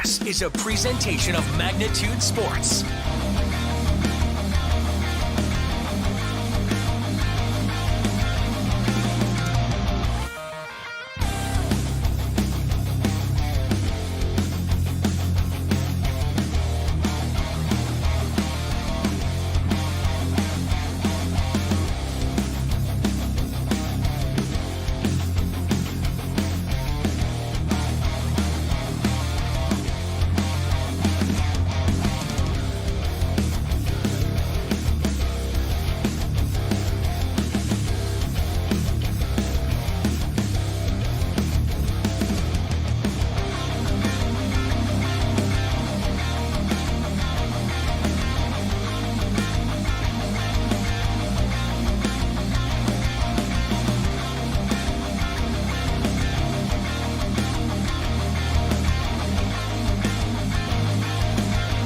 This is a presentation of Magnitude Sports.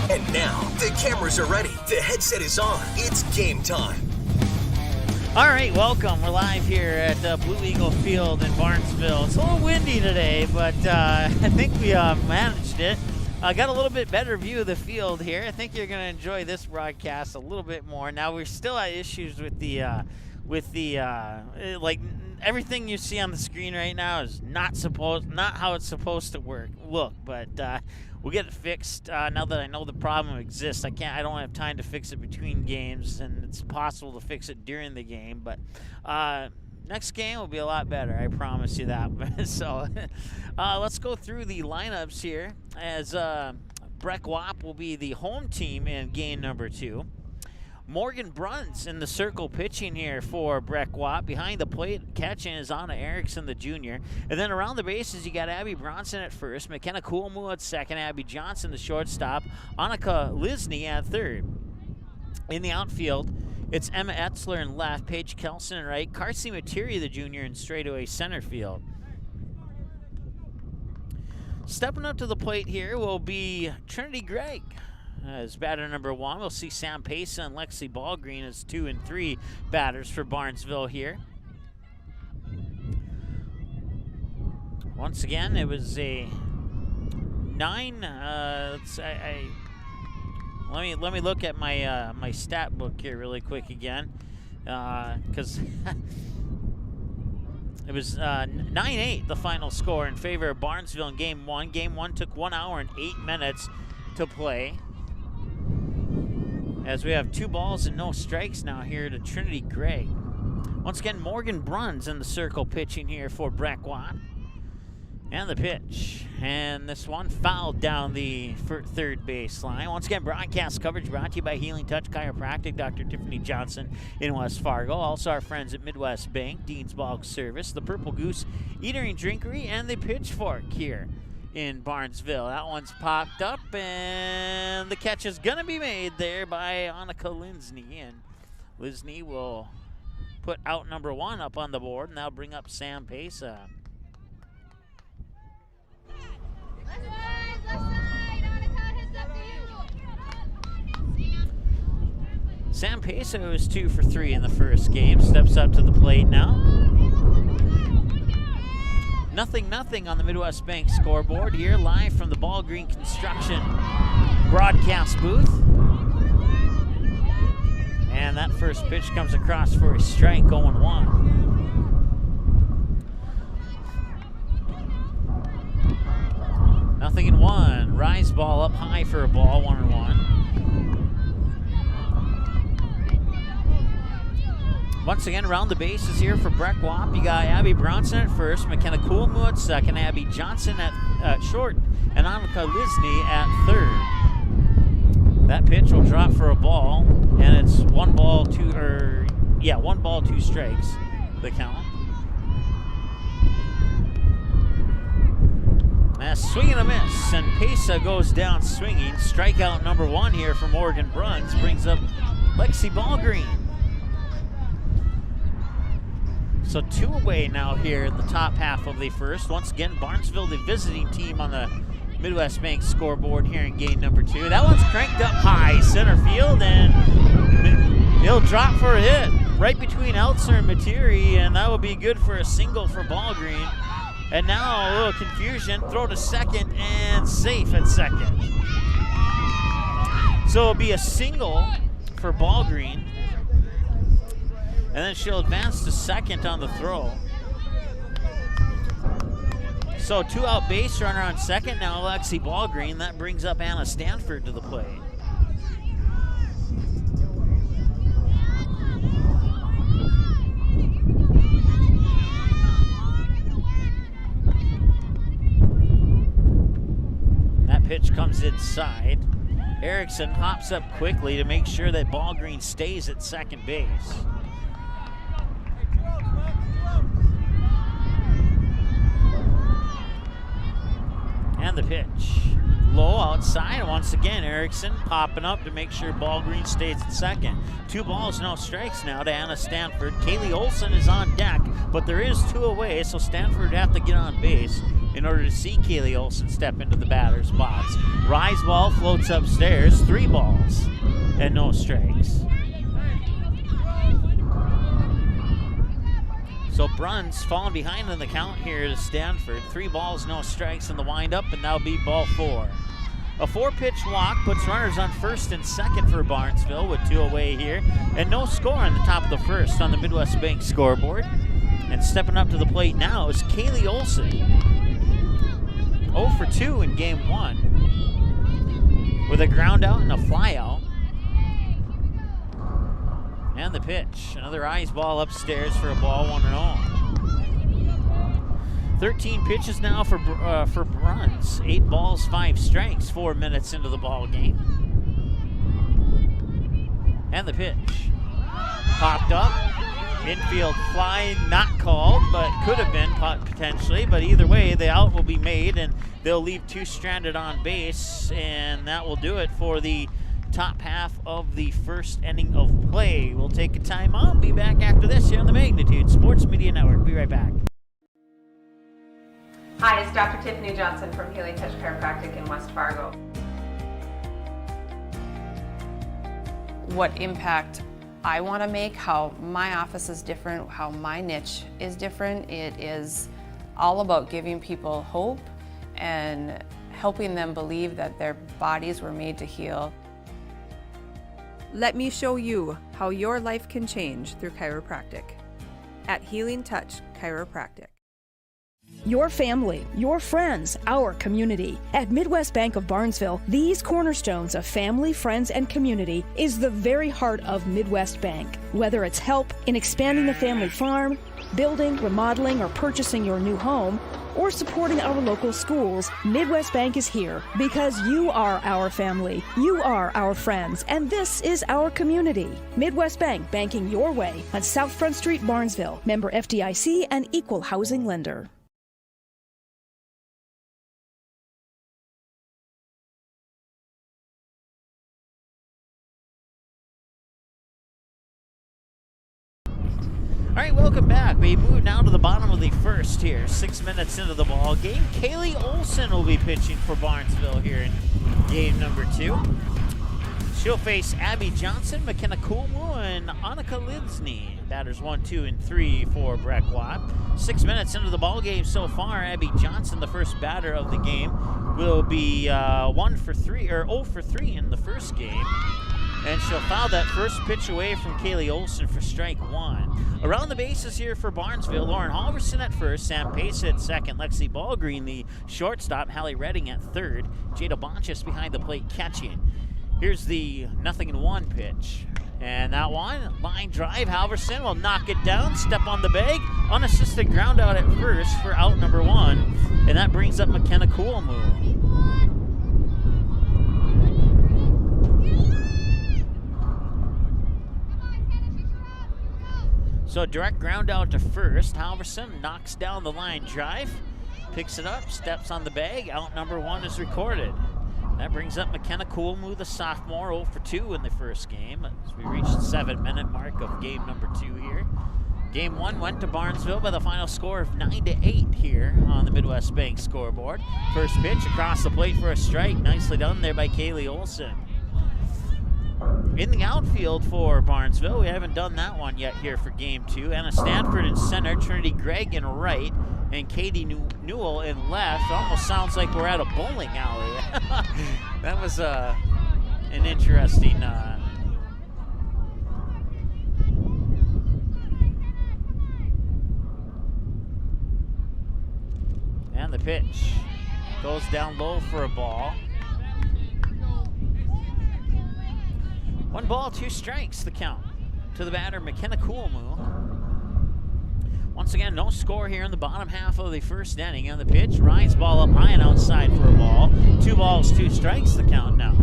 And now, the cameras are ready. The headset is on. It's game time. All right, welcome. We're live here at Blue Eagle Field in Barnesville. It's a little windy today, but I think we managed it. Got a little bit better view of the field here. I think you're going to enjoy this broadcast a little bit more. Now, we're still at issues with the like everything you see on the screen right now is not how it's supposed to look, but we'll get it fixed now that I know the problem exists. I don't have time to fix it between games, and it's possible to fix it during the game, but next game will be a lot better, I promise you that. So let's go through the lineups here, as Breck Wap will be the home team in game number 2. Morgan Bruns in the circle pitching here for Breck Wap. Behind the plate catching is Anna Erickson, the junior. And then around the bases, you got Abby Bronson at first, McKenna Coolmoo at second, Abby Johnson, the shortstop, Annika Lisney at third. In the outfield, it's Emma Etzler in left, Paige Kelson in right, Karsi Materi, the junior, in straightaway center field. Stepping up to the plate here will be Trinity Gregg as batter number 1. We'll see Sam Pesa and Lexi Ballgreen as 2 and 3 batters for Barnesville here. Once again, it was a 9. Let me look at my my stat book here really quick again, because it was 9-8 the final score in favor of Barnesville in Game 1. Game 1 took 1 hour and 8 minutes to play, as we have 2 balls and no strikes now here to Trinity Gregg. Once again, Morgan Bruns in the circle pitching here for Breck Wap. And the pitch. And this one fouled down the third baseline. Once again, broadcast coverage brought to you by Healing Touch Chiropractic, Dr. Tiffany Johnson in West Fargo. Also our friends at Midwest Bank, Dean's Bulk Service, the Purple Goose Eatery and Drinkery, and the Pitchfork here in Barnesville. That one's popped up, and the catch is going to be made there by Annika Lisney. And Lisney will put out number 1 up on the board, and that'll bring up Sam Pesa. Sam Pesa, who was 2 for 3 in the first game, steps up to the plate now. 0-0 on the Midwest Bank scoreboard here, live from the Ball Green Construction broadcast booth. And that first pitch comes across for a strike, 0-1. Nothing in 1. Rise ball up high for a ball, 1-1. Once again, around the bases here for Breck Wap. You got Abby Bronson at first, McKenna Coolmoo at second, Abby Johnson at short, and Annika Lisney at third. That pitch will drop for a ball, and it's 1 ball, 2 strikes, the count. A swing and a miss, and Pesa goes down swinging. Strikeout number 1 here for Morgan Bruns brings up Lexi Ballgreen. So 2 away now here in the top half of the first. Once again, Barnesville, the visiting team on the Midwest Bank scoreboard here in game number 2. That one's cranked up high center field, and he'll drop for a hit right between Eltzer and Materi, and that will be good for a single for Ballgreen, And now a little confusion. Throw to second and safe at second. So it'll be a single for Ball Green. And then she'll advance to second on the throw. So 2-out base runner on second. Now Alexi Ball Green. That brings up Anna Stanford to the plate. That pitch comes inside. Erickson hops up quickly to make sure that Ball Green stays at second base. And the pitch. Low outside. Once again, Erickson popping up to make sure Ball Green stays at second. 2 balls, no strikes now to Anna Stanford. Kaylee Olson is on deck, but there is 2 away, so Stanford would have to get on base in order to see Kaylee Olson step into the batter's box. Rise ball floats upstairs. 3 balls and no strikes. So Bruns falling behind in the count here to Stanford. 3 balls, no strikes in the windup, and that'll be ball 4. A 4-pitch walk puts runners on first and second for Barnesville with 2 away here, and no score on the top of the first on the Midwest Bank scoreboard. And stepping up to the plate now is Kaylee Olson. 0 for 2 in game 1 with a ground out and a fly out. And the pitch. Another eyes ball upstairs for a ball 1-0. 13 pitches now for Bruns. 8 balls, 5 strikes, 4 minutes into the ball game. And the pitch. Popped up. Infield fly not called, but could have been potentially. But either way, the out will be made, and they'll leave 2 stranded on base. And that will do it for the top half of the first inning of play. We'll take a timeout. Be back after this here on the Magnitude Sports Media Network. Be right back. Hi, it's Dr. Tiffany Johnson from Healing Touch Chiropractic in West Fargo. What impact I want to make, how my office is different, how my niche is different. It is all about giving people hope and helping them believe that their bodies were made to heal. Let me show you how your life can change through chiropractic at Healing Touch Chiropractic. Your family, your friends, our community. At Midwest Bank of Barnesville, these cornerstones of family, friends, and community is the very heart of Midwest Bank. Whether it's help in expanding the family farm, building, remodeling, or purchasing your new home, or supporting our local schools, Midwest Bank is here because you are our family, you are our friends, and this is our community. Midwest Bank, banking your way on South Front Street, Barnesville. Member FDIC and equal housing lender. All right, welcome back. We move now to the bottom of the first here. 6 minutes into the ball game. Kaylee Olson will be pitching for Barnesville here in game number 2. She'll face Abby Johnson, McKenna Coolmoo, and Annika Linsney. Batters 1, 2, and 3 for Breck Watt. 6 minutes into the ball game so far. Abby Johnson, the first batter of the game, will be 0 for 3 in the first game. And she'll foul that first pitch away from Kaylee Olson for strike 1. Around the bases here for Barnesville, Lauren Halverson at first, Sam Pace at second, Lexi Ballgreen, the shortstop, Hallie Redding at third, Jada Bonchus behind the plate catching. Here's the 0-1 pitch. And that one, line drive, Halverson will knock it down, step on the bag, unassisted ground out at first for out number 1. And that brings up McKenna Coolmoo. So direct ground out to first. Halverson knocks down the line drive, picks it up, steps on the bag. Out number 1 is recorded. That brings up McKenna Coolmoo, the sophomore, 0 for 2 in the first game as we reach the 7-minute mark of game number 2 here. Game 1 went to Barnesville by the final score of 9-8 here on the Midwest Bank scoreboard. First pitch across the plate for a strike. Nicely done there by Kaylee Olson. In the outfield for Barnesville, we haven't done that one yet here for game 2. Anna Stanford in center, Trinity Gregg in right, and Katie Newell in left. Almost sounds like we're at a bowling alley. That was an interesting and the pitch goes down low for a ball. 1 ball, 2 strikes, the count to the batter, McKenna Coolmoo. Once again, no score here in the bottom half of the first inning. On the pitch, Ryan's ball up high and outside for a ball. 2 balls, 2 strikes, the count now.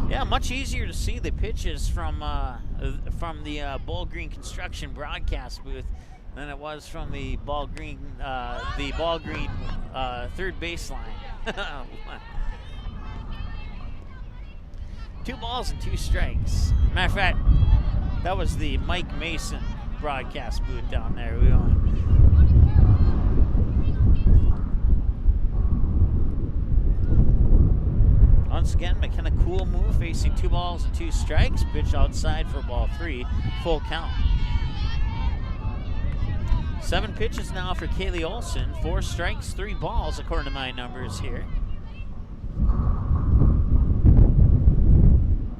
Yeah, much easier to see the pitches from the Ball Green Construction broadcast booth than it was from the Ball Green third baseline. 2 balls and 2 strikes. Matter of fact, that was the Mike Mason broadcast booth down there. Once again, McKenna Coolmoo facing 2 balls and 2 strikes. Pitch outside for ball 3, full count. 7 pitches now for Kaylee Olson. 4 strikes, 3 balls, according to my numbers here.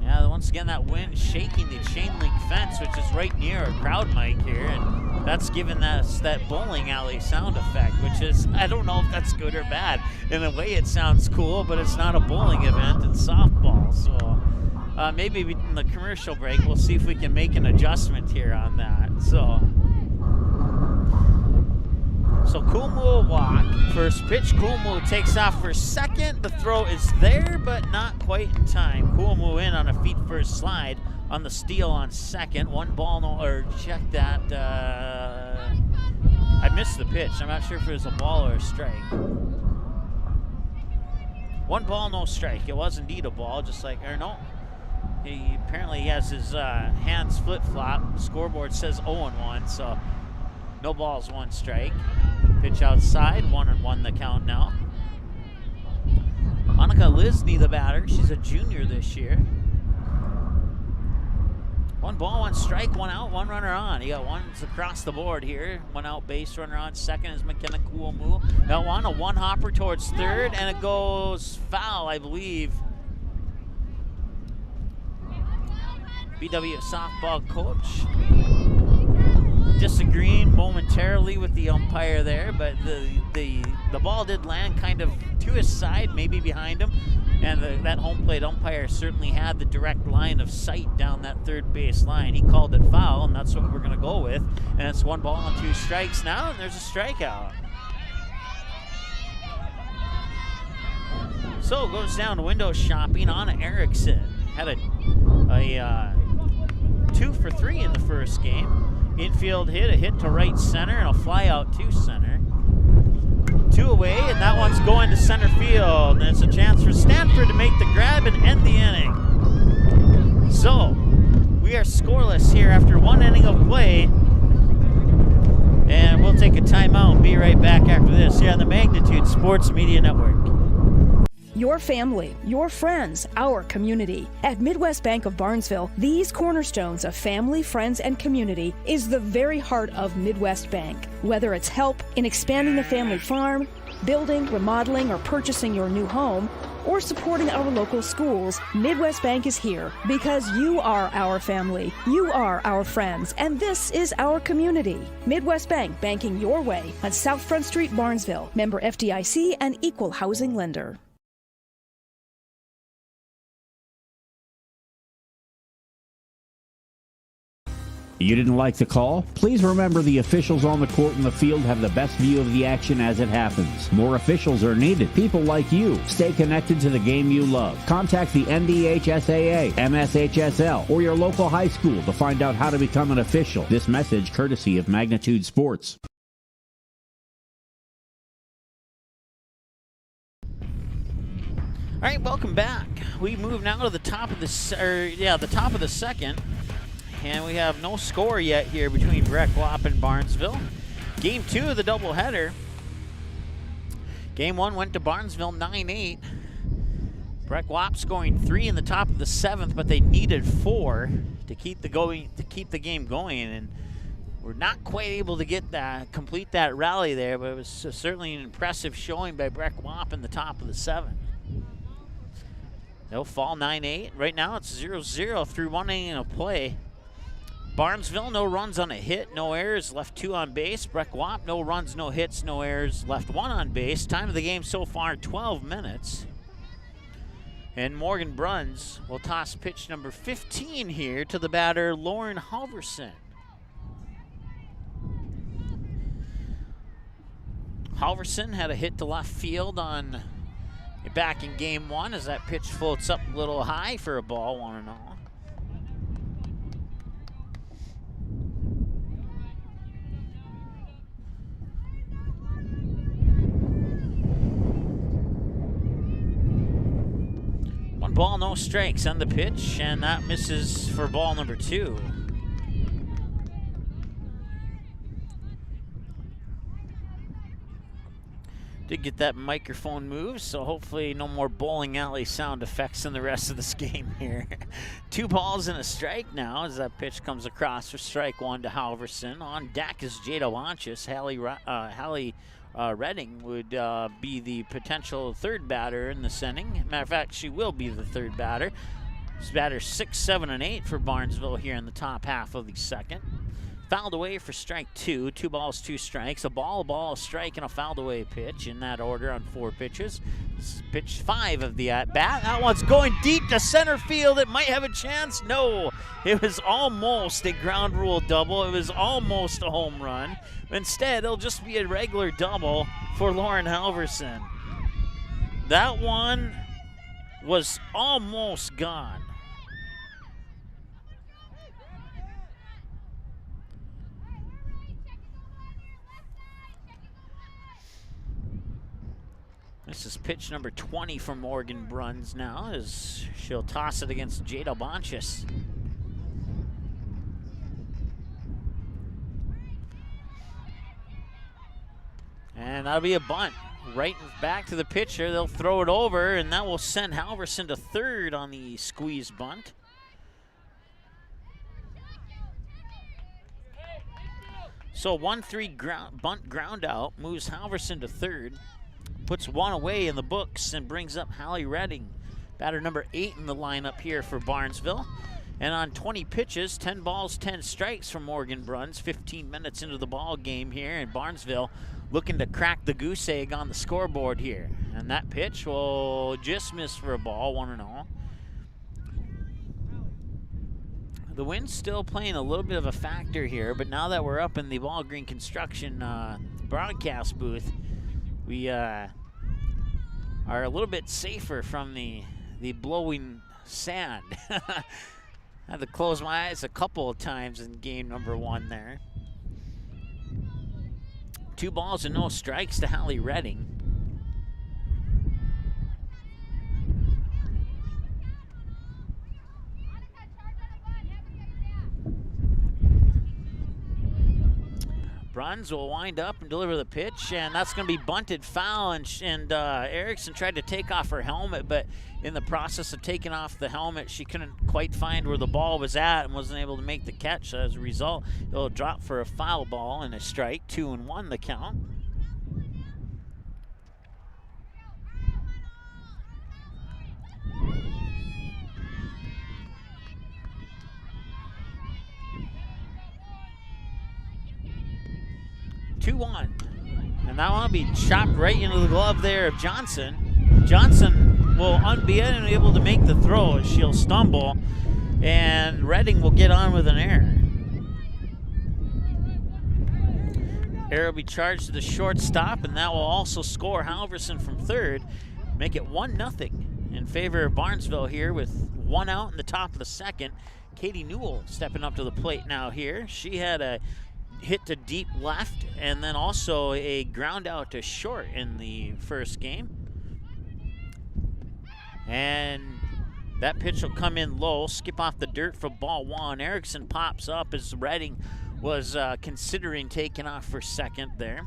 Yeah, once again, that wind shaking the chain link fence, which is right near a crowd mic here, and that's giving us that bowling alley sound effect, which is, I don't know if that's good or bad. In a way, it sounds cool, but it's not a bowling event, it's softball. So maybe in the commercial break, we'll see if we can make an adjustment here on that. So Coolmoo will walk. First pitch, Coolmoo takes off for second. The throw is there, but not quite in time. Coolmoo in on a feet first slide on the steal on second. 1 ball, no, or check that. I missed the pitch. I'm not sure if it was a ball or a strike. 1 ball, no strike. It was indeed a ball, just like, or no. He apparently has his hands flip-flop. Scoreboard says 0-1, so no balls, 1 strike. Pitch outside, 1-1 the count now. Monica Lisney, the batter. She's a junior this year. 1 ball, 1 strike, 1 out, 1 runner on. You got 1's across the board here. 1 out, base runner on. Second is McKenna Coolmoo. That one, a 1 hopper towards third, and it goes foul, I believe. BW softball coach disagreeing momentarily with the umpire there, but the ball did land kind of to his side, maybe behind him, and that home plate umpire certainly had the direct line of sight down that third base line. He called it foul, and that's what we're going to go with. And it's 1 ball and 2 strikes now, and there's a strikeout. So it goes down to window shopping. Anna Erickson had a 2 for 3 in the first game. Infield hit, a hit to right center, and a fly out to center. 2 away, and that one's going to center field. And it's a chance for Stanford to make the grab and end the inning. So, we are scoreless here after 1 inning of play. And we'll take a timeout and be right back after this here on the Magnitude Sports Media Network. Your family, your friends, our community. At Midwest Bank of Barnesville, these cornerstones of family, friends, and community is the very heart of Midwest Bank. Whether it's help in expanding the family farm, building, remodeling, or purchasing your new home, or supporting our local schools, Midwest Bank is here because you are our family, you are our friends, and this is our community. Midwest Bank, banking your way on South Front Street, Barnesville. Member FDIC and equal housing lender. You didn't like the call? Please remember the officials on the court and the field have the best view of the action as it happens. More officials are needed. People like you. Stay connected to the game you love. Contact the NDHSAA, MSHSL, or your local high school to find out how to become an official. This message courtesy of Magnitude Sports. All right, welcome back. We move now to the top of the second. And we have no score yet here between Breck Wap and Barnesville. Game 2 of the doubleheader. Game 1 went to Barnesville 9-8. Breck Wap scoring 3 in the top of the 7th, but they needed 4 to keep the game going. And We're not quite able to get that, complete that rally there, but it was certainly an impressive showing by Breck Wap in the top of the 7th. They'll fall 9-8. Right now it's 0-0 through 1 inning of play. Barnesville, no runs on a hit, no errors, left 2 on base. Breck Wap, no runs, no hits, no errors, left 1 on base. Time of the game so far, 12 minutes. And Morgan Bruns will toss pitch number 15 here to the batter, Lauren Halverson. Halverson had a hit to left field on back in game 1 as that pitch floats up a little high for a ball, 1-0. Ball, no strikes on the pitch, and that misses for ball number 2. Did get that microphone move, so hopefully no more bowling alley sound effects in the rest of this game here. 2 balls and a strike now as that pitch comes across for strike 1 to Halverson. On deck is Jada Launches. Hallie Redding would be the potential 3rd batter in this inning. Matter of fact, she will be the 3rd batter. It's batter 6, 7, and 8 for Barnesville here in the top half of the 2nd. Fouled away for strike 2. 2 balls, 2 strikes. A ball, a strike, and a fouled away pitch in that order on 4 pitches. This is pitch 5 of the at-bat. That one's going deep to center field. It might have a chance. No, it was almost a ground rule double. It was almost a home run. Instead, it'll just be a regular double for Lauren Halverson. That one was almost gone. This is pitch number 20 for Morgan Bruns now as she'll toss it against Jada Bonchis. And that'll be a bunt. Right back to the pitcher. They'll throw it over, and that will send Halverson to 3rd on the squeeze bunt. So 1-3 bunt ground out moves Halverson to 3rd. Puts 1 away in the books and brings up Hallie Redding, batter number 8 in the lineup here for Barnesville. And on 20 pitches, 10 balls, 10 strikes from Morgan Bruns, 15 minutes into the ball game here, and Barnesville looking to crack the goose egg on the scoreboard here. And that pitch will just miss for a ball, 1-0. The wind's still playing a little bit of a factor here, but now that we're up in the Ball Green Construction broadcast booth, we are a little bit safer from the blowing sand. I had to close my eyes a couple of times in game number 1 there. 2 balls and no strikes to Hallie Redding. Bruns will wind up and deliver the pitch, and that's going to be bunted foul, and Erickson tried to take off her helmet, but in the process of taking off the helmet, she couldn't quite find where the ball was at and wasn't able to make the catch. So as a result, it'll drop for a foul ball and a strike, 2-1 the count. And that one will be chopped right into the glove there of Johnson. Johnson will be unable to make the throw as she'll stumble, and Redding will get on with an error. Error will be charged to the shortstop, and that will also score Halverson from 3rd, make it 1-0 in favor of Barnesville here with 1 out in the top of the 2nd. Katie Newell stepping up to the plate now here. She had a hit to deep left and then also a ground out to short in the first game. And that pitch will come in low, skip off the dirt for ball 1. Erickson pops up as Redding was considering taking off for 2nd there.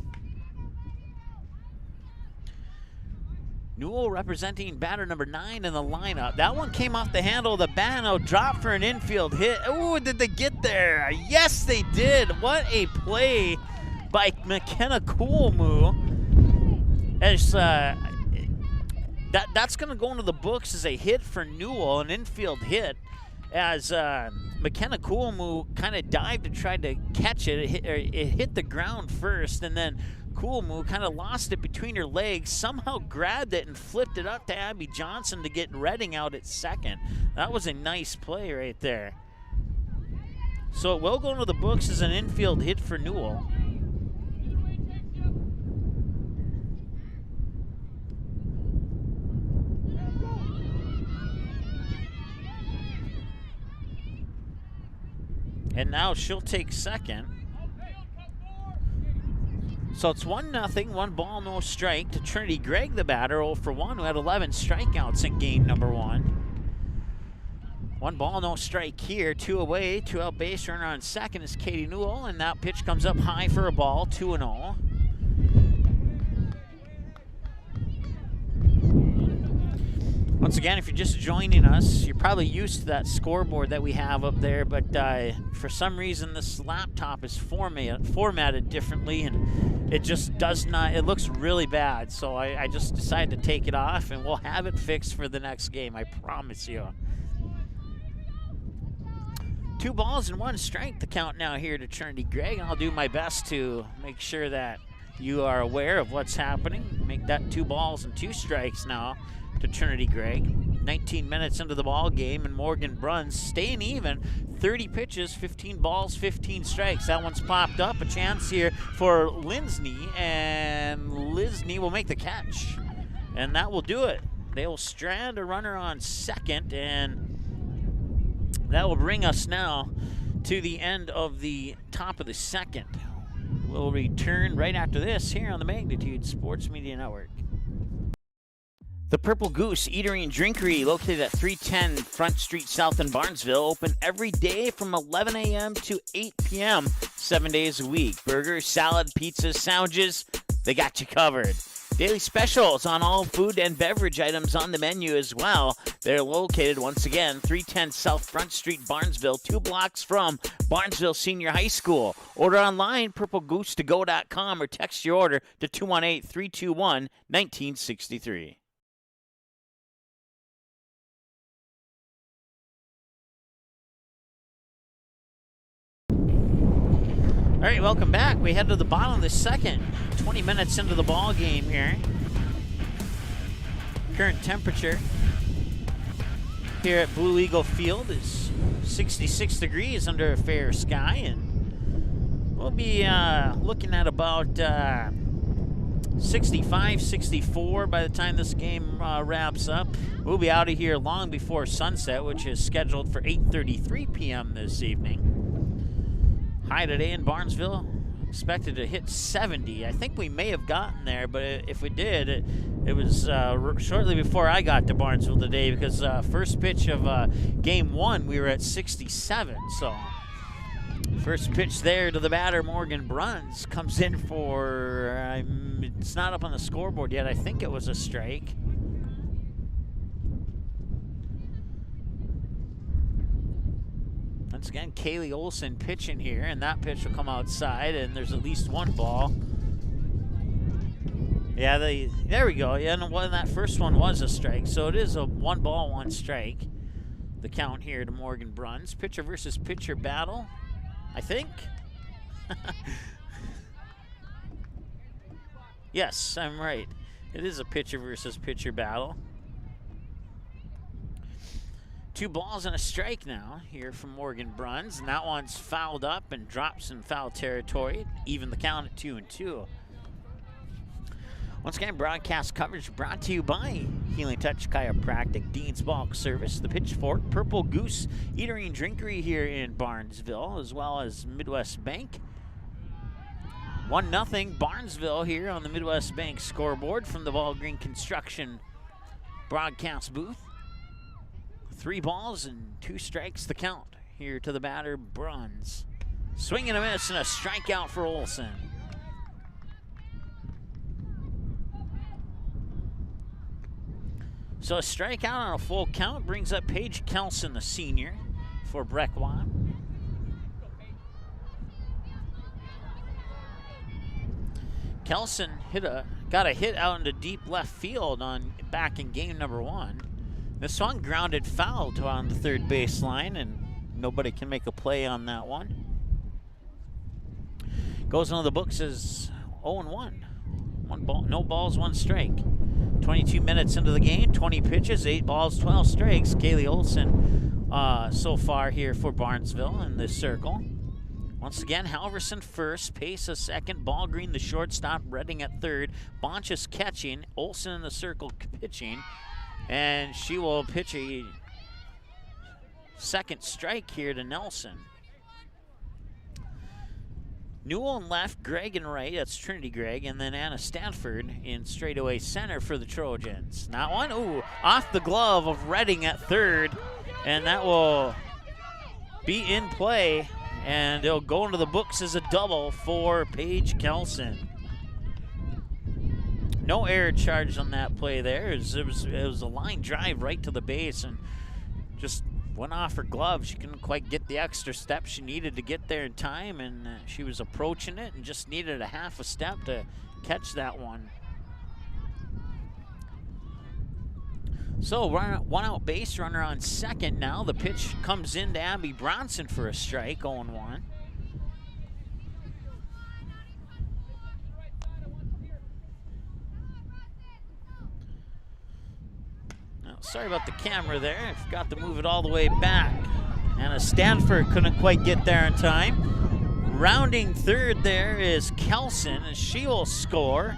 Newell representing batter number 9 in the lineup. That one came off the handle of the bat. Now drop for an infield hit. Ooh, did they get there? Yes, they did. What a play by McKenna Coolmoo. As that's going to go into the books as a hit for Newell, an infield hit, as McKenna Coolmoo kind of dived and tried to catch it. It hit the ground first, and then Coolmoo kind of lost it between her legs, somehow grabbed it and flipped it up to Abby Johnson to get Redding out at second. That was a nice play right there. So it will go into the books as an infield hit for Newell. And now she'll take second. So it's 1-0, 1 ball, no strike to Trinity Gregg, the batter, 0 for 1, who had 11 strikeouts in game number 1. 1 ball, no strike here, 2 away, 2 out base runner on second is Katie Newell, and that pitch comes up high for a ball, 2-0. Once again, if you're just joining us, you're probably used to that scoreboard that we have up there, but for some reason this laptop is formatted differently, and it just does not, it looks really bad. So I just decided to take it off, and we'll have it fixed for the next game, I promise you. 2 balls and 1 strike the count now here to Trinity Gregg. I'll do my best to make sure that you are aware of what's happening. Make that 2 balls and 2 strikes now to Trinity Gregg. 19 minutes into the ball game, and Morgan Bruns staying even. 30 pitches, 15 balls, 15 strikes. That one's popped up. A chance here for Linsney, and Linsney will make the catch. And that will do it. They will strand a runner on second, and that will bring us now to the end of the top of the second. We'll return right after this here on the Magnitude Sports Media Network. The Purple Goose Eatery and Drinkery, located at 310 Front Street South in Barnesville, open every day from 11 a.m. to 8 p.m., 7 days a week. Burgers, salad, pizzas, sandwiches, they got you covered. Daily specials on all food and beverage items on the menu as well. They're located, once again, 310 South Front Street, Barnesville, 2 blocks from Barnesville Senior High School. Order online, purplegoose2go.com, or text your order to 218-321-1963. All right, welcome back. We head to the bottom of the second. 20 minutes into the ball game here. Current temperature here at Blue Eagle Field is 66 degrees under a fair sky, and we'll be looking at about 65, 64 by the time this game wraps up. We'll be out of here long before sunset, which is scheduled for 8:33 p.m. this evening. High today in Barnesville, expected to hit 70. I think we may have gotten there, but if we did, it was shortly before I got to Barnesville today, because first pitch of game 1, we were at 67. So first pitch there to the batter, Morgan Bruns, comes in for, it's not up on the scoreboard yet, I think it was a strike. Once again, Kaylee Olson pitching here, and that pitch will come outside, and there's at least 1 ball. Yeah, there we go. Yeah, and that first one was a strike, so it is a 1 ball, 1 strike. The count here to Morgan Bruns. Pitcher versus pitcher battle, I think. Yes, I'm right. It is a pitcher versus pitcher battle. 2 balls and a strike now here from Morgan Bruns, and that one's fouled up and drops in foul territory. Even the count at 2-2. Once again, broadcast coverage brought to you by Healing Touch Chiropractic, Dean's Bulk Service, the Pitchfork, Purple Goose Eatery and Drinkery here in Barnesville, as well as Midwest Bank. 1-0 Barnesville here on the Midwest Bank scoreboard from the Ball Green Construction broadcast booth. 3 balls and 2 strikes the count here to the batter, Bruns. Swing and a miss and a strikeout for Olson. So a strikeout on a full count brings up Paige Kelson, the senior, for Breckwatt. Kelson got a hit out into deep left field back in game number 1. This one grounded foul to on the third baseline, and nobody can make a play on that one. Goes into the books as 0-1. One ball, no balls, one strike. 22 minutes into the game, 20 pitches, 8 balls, 12 strikes. Kaylee Olson so far here for Barnesville in this circle. Once again, Halverson first, Pace a second, Ballgreen the shortstop, Redding at third, Bonchus catching, Olson in the circle pitching, and she will pitch a second strike here to Nelson. Newell in left, Gregg in right, that's Trinity Gregg, and then Anna Stanford in straightaway center for the Trojans. That one, ooh, off the glove of Redding at third, and that will be in play. And it'll go into the books as a double for Paige Kelson. No error charged on that play there. It was a line drive right to the base and just went off her glove. She couldn't quite get the extra step she needed to get there in time, and she was approaching it and just needed a half a step to catch that one. So one out base runner on second now. The pitch comes in to Abby Bronson for a strike, 0-1. Now, sorry about the camera there. I forgot to move it all the way back. Anna Stanford couldn't quite get there in time. Rounding third there is Kelson, and she will score.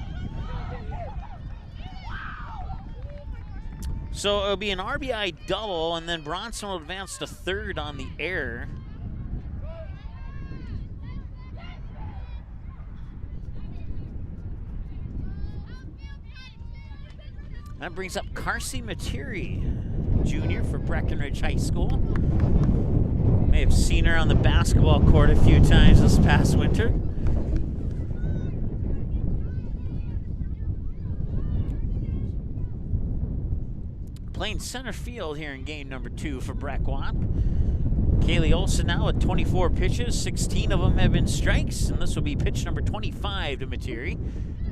So it'll be an RBI double, and then Bronson will advance to third on the error. That brings up Carsey Materi, junior for Breckenridge High School. May have seen her on the basketball court a few times this past winter. Playing center field here in game number 2 for Breckwatt. Kaylee Olson now with 24 pitches, 16 of them have been strikes, and this will be pitch number 25 to Materi.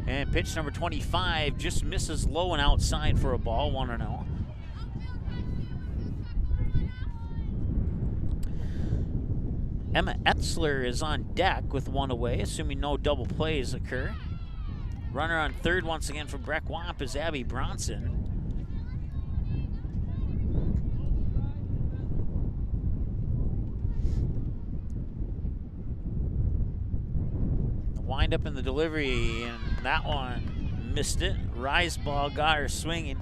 And pitch number 25 just misses low and outside for a ball, 1-0. Emma Etzler is on deck with one away, assuming no double plays occur. Runner on third once again for Breckwatt is Abby Bronson. Wind up in the delivery, and that one missed it. Rise ball got her swinging.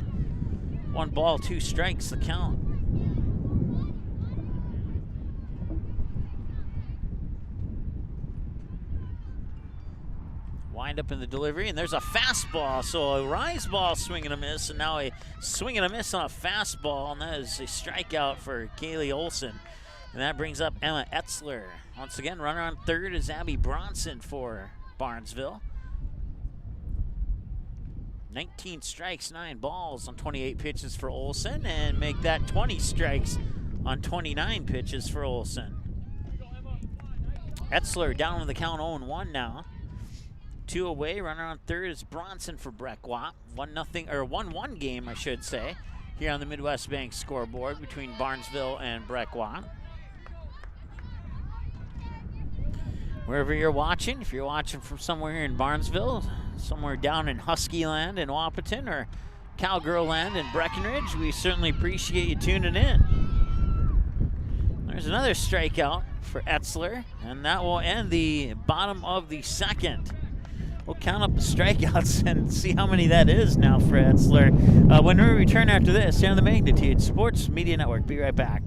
1 ball, 2 strikes, the count. Wind up in the delivery, and there's a fastball. So a rise ball swing and a miss, and now a swing and a miss on a fastball, and that is a strikeout for Kaylee Olson. And that brings up Emma Etzler. Once again, runner on third is Abby Bronson for Barnesville. 19 strikes, 9 balls on 28 pitches for Olson, and make that 20 strikes on 29 pitches for Olson. Etzler down to the count, 0-1 now. 2 away, runner on third is Bronson for Breckwatt. 1-1 game, I should say, here on the Midwest Bank scoreboard between Barnesville and Breckwatt. Wherever you're watching, if you're watching from somewhere here in Barnesville, somewhere down in Husky land in Wahpeton, or Cowgirl land in Breckenridge, we certainly appreciate you tuning in. There's another strikeout for Etzler, and that will end the bottom of the second. We'll count up the strikeouts and see how many that is now for Etzler. When we return after this, here on the Magnitude Sports Media Network. Be right back.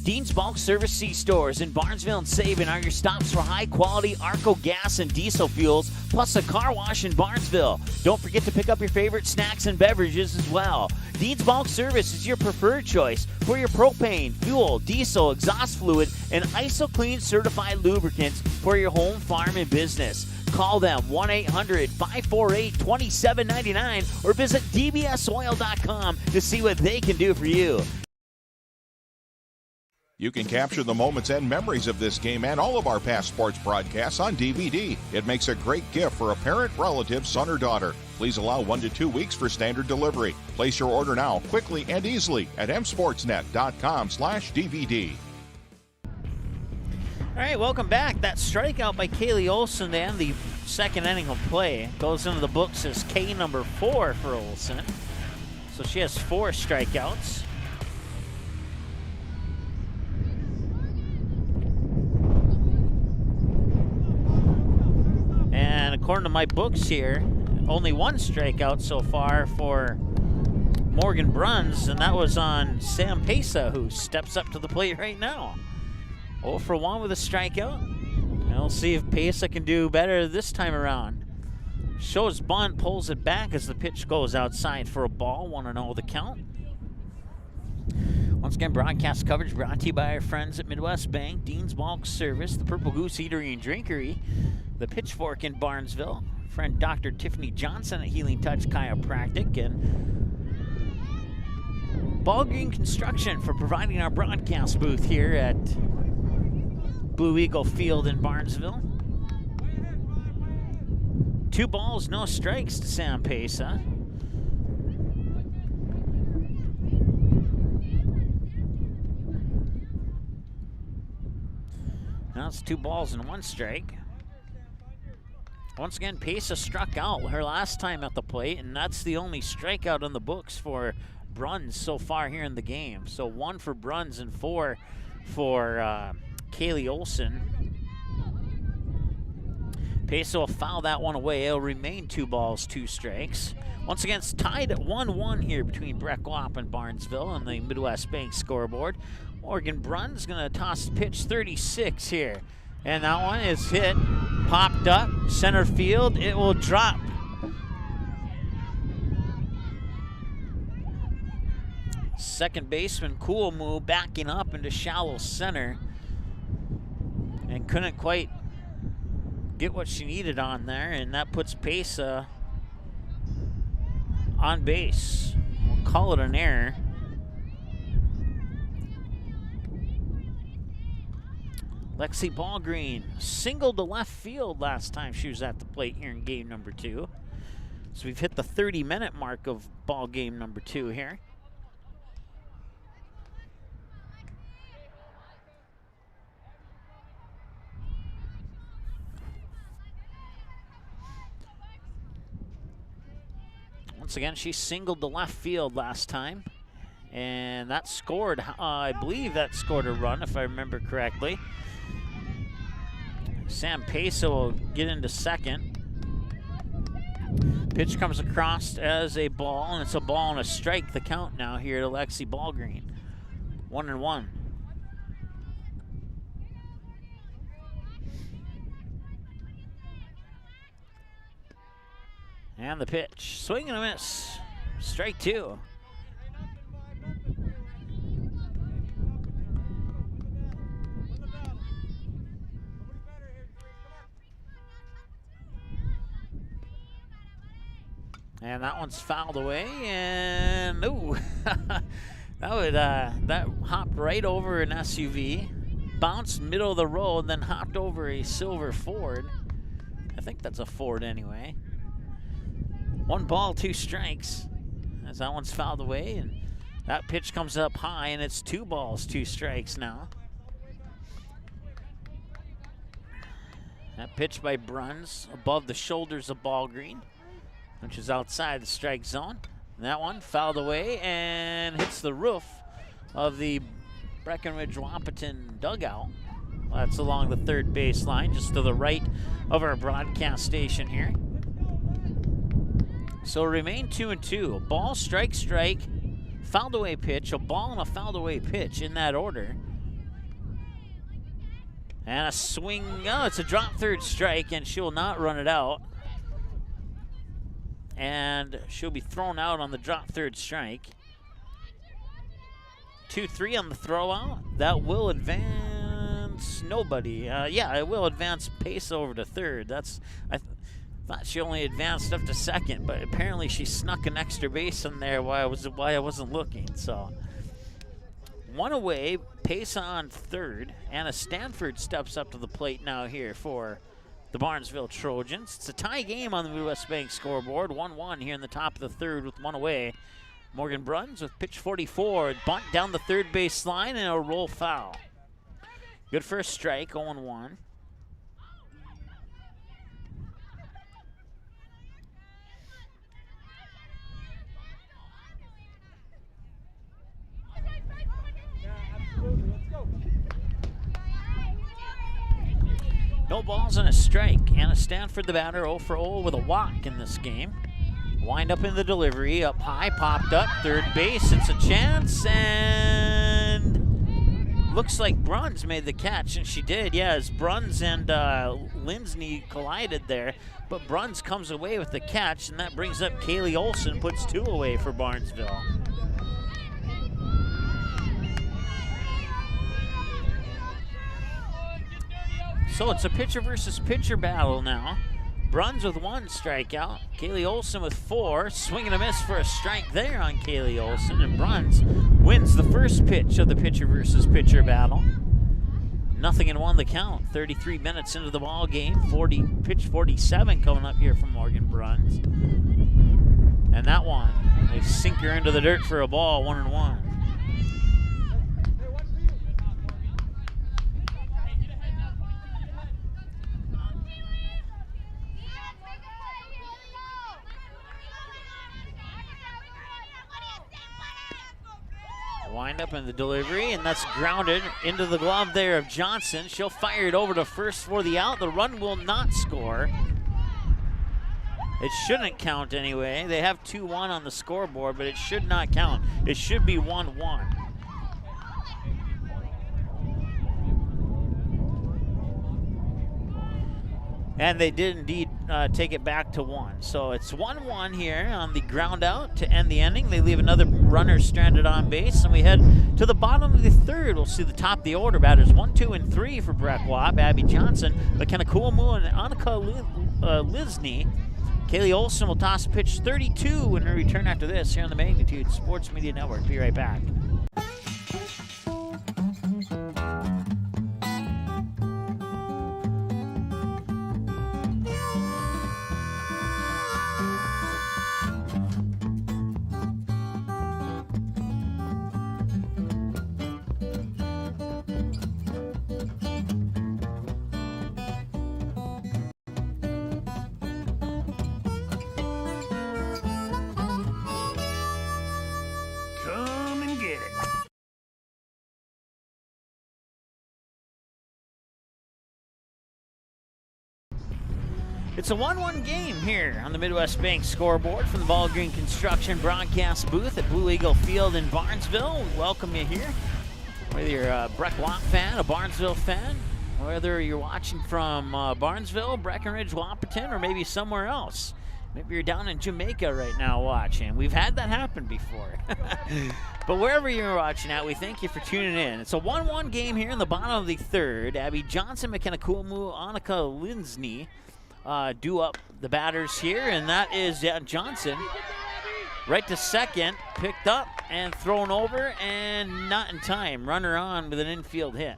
Dean's Bulk Service C-Stores in Barnesville and Sabin are your stops for high-quality Arco gas and diesel fuels, plus a car wash in Barnesville. Don't forget to pick up your favorite snacks and beverages as well. Dean's Bulk Service is your preferred choice for your propane, fuel, diesel, exhaust fluid, and ISO-Clean certified lubricants for your home, farm, and business. Call them 1-800-548-2799 or visit dbsoil.com to see what they can do for you. You can capture the moments and memories of this game and all of our past sports broadcasts on DVD. It makes a great gift for a parent, relative, son, or daughter. Please allow 1 to 2 weeks for standard delivery. Place your order now, quickly and easily at msportsnet.com/DVD. All right, welcome back. That strikeout by Kaylee Olson to end the second inning of play goes into the books as K number 4 for Olson. So she has 4 strikeouts. And according to my books here, only 1 strikeout so far for Morgan Bruns, and that was on Sam Pesa, who steps up to the plate right now. 0 for 1 with a strikeout. And we'll see if Pesa can do better this time around. Shows bunt, pulls it back as the pitch goes outside for a ball. 1-0 the count. Once again, broadcast coverage brought to you by our friends at Midwest Bank, Dean's Bulk Service, the Purple Goose Eatery and Drinkery, the Pitchfork in Barnesville, friend Dr. Tiffany Johnson at Healing Touch Chiropractic, and Ball Green Construction for providing our broadcast booth here at Blue Eagle Field in Barnesville. 2 balls, no strikes to Sam Pesa. Now it's 2 balls and 1 strike. Once again, Pesa struck out her last time at the plate, and that's the only strikeout in the books for Bruns so far here in the game. So 1 for Bruns and 4 for Kaylee Olson. Pesa will foul that one away. It'll remain 2 balls, 2 strikes. Once again, it's tied at 1-1 here between Breck Lopp and Barnesville on the Midwest Bank scoreboard. Morgan Bruns going to toss pitch 36 here. And that one is hit, popped up, center field. It will drop. Second baseman Kuomu backing up into shallow center and couldn't quite get what she needed on there, and that puts Pesa on base. We'll call it an error. Lexi Ballgreen singled to left field last time she was at the plate here in game number 2. So we've hit the 30-minute mark of ball game number 2 here. Once again, she singled to left field last time, and that scored, I believe that scored a run, if I remember correctly. Sam Pesa will get into second. Pitch comes across as a ball, and it's a ball and a strike, the count now here to Lexi Ballgreen. 1-1. And the pitch, swing and a miss, strike 2. And that one's fouled away, and ooh, that hopped right over an SUV, bounced middle of the road, then hopped over a silver Ford. I think that's a Ford anyway. 1 ball, 2 strikes, as that one's fouled away, and that pitch comes up high, and it's 2 balls, 2 strikes now. That pitch by Bruns above the shoulders of Ballgreen, which is outside the strike zone. And that one fouled away and hits the roof of the Breckenridge Wahpeton dugout. That's along the third baseline, just to the right of our broadcast station here. So remain 2-2. A ball, strike, strike, fouled away pitch, a ball and a fouled away pitch in that order. And a swing, oh, it's a drop third strike, and she'll not run it out. And she'll be thrown out on the drop third strike. 2-3 on the throw out. That will advance. Trojans, nobody. Yeah, it will advance Pace over to third. I thought she only advanced up to second, but apparently she snuck an extra base in there why I wasn't looking. So 1 away, Pace on third. Anna Stanford steps up to the plate now here for the Barnesville Trojans. It's a tie game on the Midwest Bank scoreboard. 1-1 here in the top of the third with 1 away. Morgan Bruns with pitch 44. Bunt down the third base line and a roll foul. Good first strike, 0-1. No balls and a strike. Anna Stanford, the batter, 0 for 0 with a walk in this game. Wind up in the delivery, up high, popped up, third base. It's a chance, and looks like Bruns made the catch, and she did. Yeah, as Bruns and Lindsney collided there, but Bruns comes away with the catch, and that brings up Kaylee Olson, puts 2 away for Barnesville. So it's a pitcher versus pitcher battle now. Bruns with 1 strikeout. Kaylee Olson with 4. Swing and a miss for a strike there on Kaylee Olson. And Bruns wins the first pitch of the pitcher versus pitcher battle. 0-1 the count. 33 minutes into the ball game. Pitch 47 coming up here from Morgan Bruns. And that one, they sink her into the dirt for a ball. 1-1. Wind up in the delivery, and that's grounded into the glove there of Johnson. She'll fire it over to first for the out. The run will not score. It shouldn't count anyway. They have 2-1 on the scoreboard, but it should not count. It should be 1-1. And they did indeed take it back to 1. So it's 1-1 here on the ground out to end the inning. They leave another runner stranded on base, and we head to the bottom of the third. We'll see the top of the order. Batters 1, 2, and 3 for Breck Wap, Abby Johnson, McKenna Kuamu, and Annika Lisney. Kaylee Olson will toss pitch 32 when we return after this here on the Magnitude Sports Media Network. Be right back. It's a 1-1 game here on the Midwest Bank scoreboard from the Ball Green Construction broadcast booth at Blue Eagle Field in Barnesville. We welcome you here. Whether you're a Breck Wap fan, a Barnesville fan, whether you're watching from Barnesville, Breckenridge, Wahpeton, or maybe somewhere else. Maybe you're down in Jamaica right now watching. We've had that happen before. But wherever you're watching at, we thank you for tuning in. It's a 1-1 game here in the bottom of the third. Abby Johnson, McKenna Kuamu, Annika Lindsney do up the batters here, and that is Johnson. Right to second, picked up and thrown over, and not in time. Runner on with an infield hit.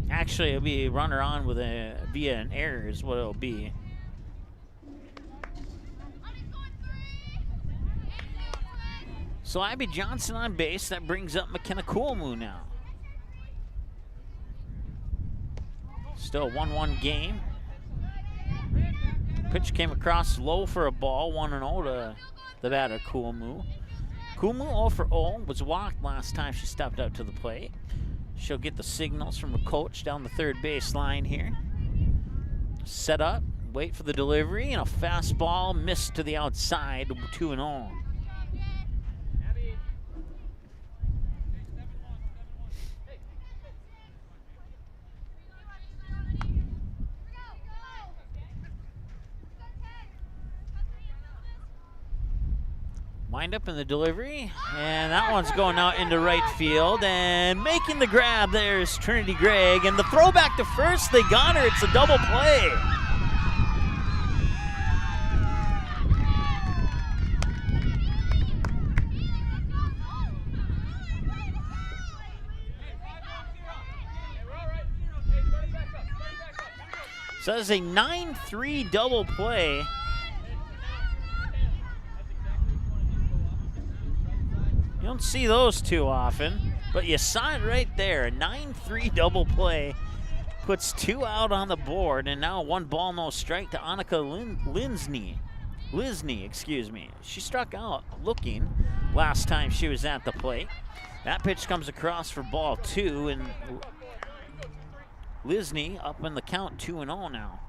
Actually, it'll be runner on with via an error is what it'll be. So Abby Johnson on base. That brings up McKenna Kuamu now. Still a 1-1 game. Pitch came across low for a ball. 1-0 to the batter, Kuamu. Kuamu 0 for 0. Was walked last time she stepped out to the plate. She'll get the signals from a coach down the third base line here. Set up, wait for the delivery, and a fastball missed to the outside, 2-0. Wind up in the delivery, and that one's going out into right field, and making the grab there's Trinity Gregg, and the throwback to first, they got her. It's a double play. So that's a 9-3 double play. You don't see those too often, but you saw it right there. A 9-3 double play puts 2 out on the board, and now 1 ball, no strike to Annika Lisney, excuse me. She struck out looking last time she was at the plate. That pitch comes across for ball 2, and Lisney up in the count 2-0 now.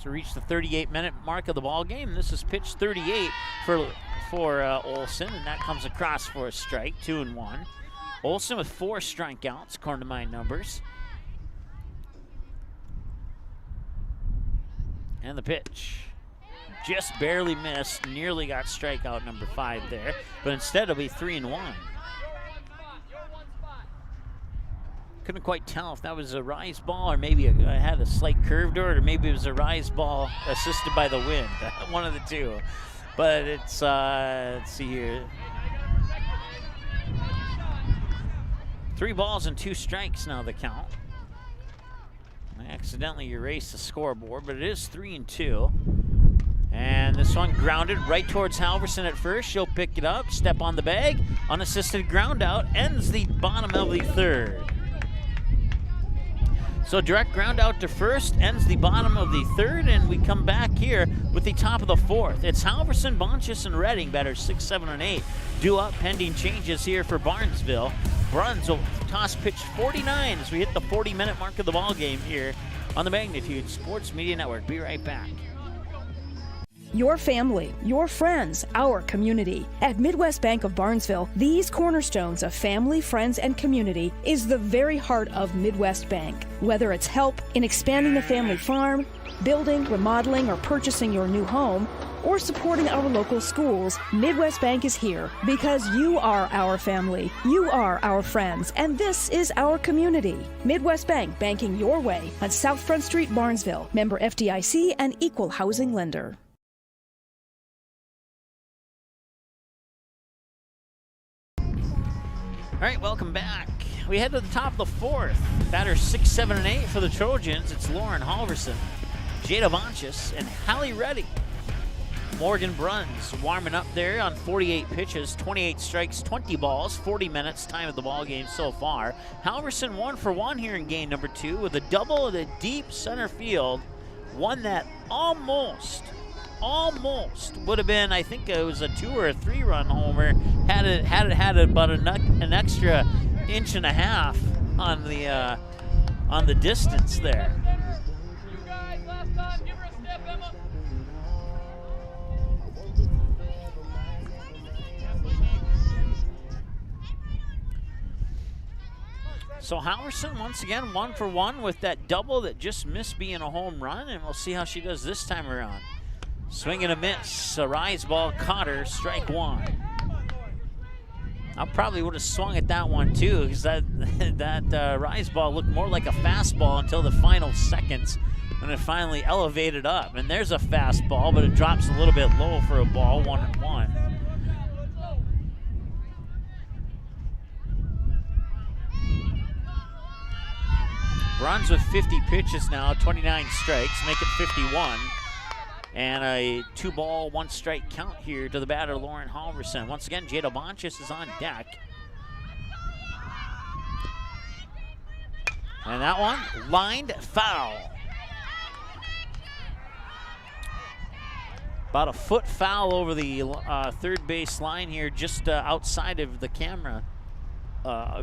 So reach the 38-minute mark of the ball game. This is pitch 38 for Olsen, and that comes across for a strike, 2-1. Olsen with 4 strikeouts, according to my numbers. And the pitch. Just barely missed, nearly got strikeout number 5 there, but instead it'll be 3-1. Couldn't quite tell if that was a rise ball or maybe it had a slight curve to it, or maybe it was a rise ball assisted by the wind. One of the two. But it's, let's see here. 3 balls and 2 strikes now the count. I accidentally erased the scoreboard, but it is 3-2. And this one grounded right towards Halverson at first. She'll pick it up, step on the bag. Unassisted ground out, ends the bottom of the 3rd. So direct ground out to first, ends the bottom of the 3rd, and we come back here with the top of the 4th. It's Halverson, Bonchus, and Redding, batters 6, 7, and 8. Due up pending changes here for Barnesville. Bruns will toss pitch 49 as we hit the 40-minute mark of the ball game here on the Magnitude Sports Media Network. Be right back. Your family, your friends, our community. At Midwest Bank of Barnesville, these cornerstones of family, friends, and community is the very heart of Midwest Bank. Whether it's help in expanding the family farm, building, remodeling, or purchasing your new home, or supporting our local schools, Midwest Bank is here because you are our family, you are our friends, and this is our community. Midwest Bank, banking your way on South Front Street, Barnesville. Member FDIC and equal housing lender. All right, welcome back. We head to the top of the 4th. Batters 6, 7, and 8 for the Trojans. It's Lauren Halverson, Jada Bonchus, and Hallie Reddy. Morgan Bruns warming up there on 48 pitches, 28 strikes, 20 balls, 40 minutes, time of the ball game so far. Halverson 1 for 1 here in game number 2 with a double in the deep center field. One that almost would have been, I think it was a 2 or a 3 run homer, had it about an extra inch and a half on the distance there. So Halverson once again 1 for 1 with that double that just missed being a home run, and we'll see how she does this time around. Swing and a miss. A rise ball caught her. Strike 1. I probably would have swung at that one too, because that rise ball looked more like a fastball until the final seconds when it finally elevated up. And there's a fastball, but it drops a little bit low for a ball, 1-1. Bruns with 50 pitches now, 29 strikes, make it 51. And a 2-ball, 1-strike count here to the batter, Lauren Halverson. Once again, Jada Bonchus is on deck. And that one, lined foul. About a foot foul over the third base line here, just outside of the camera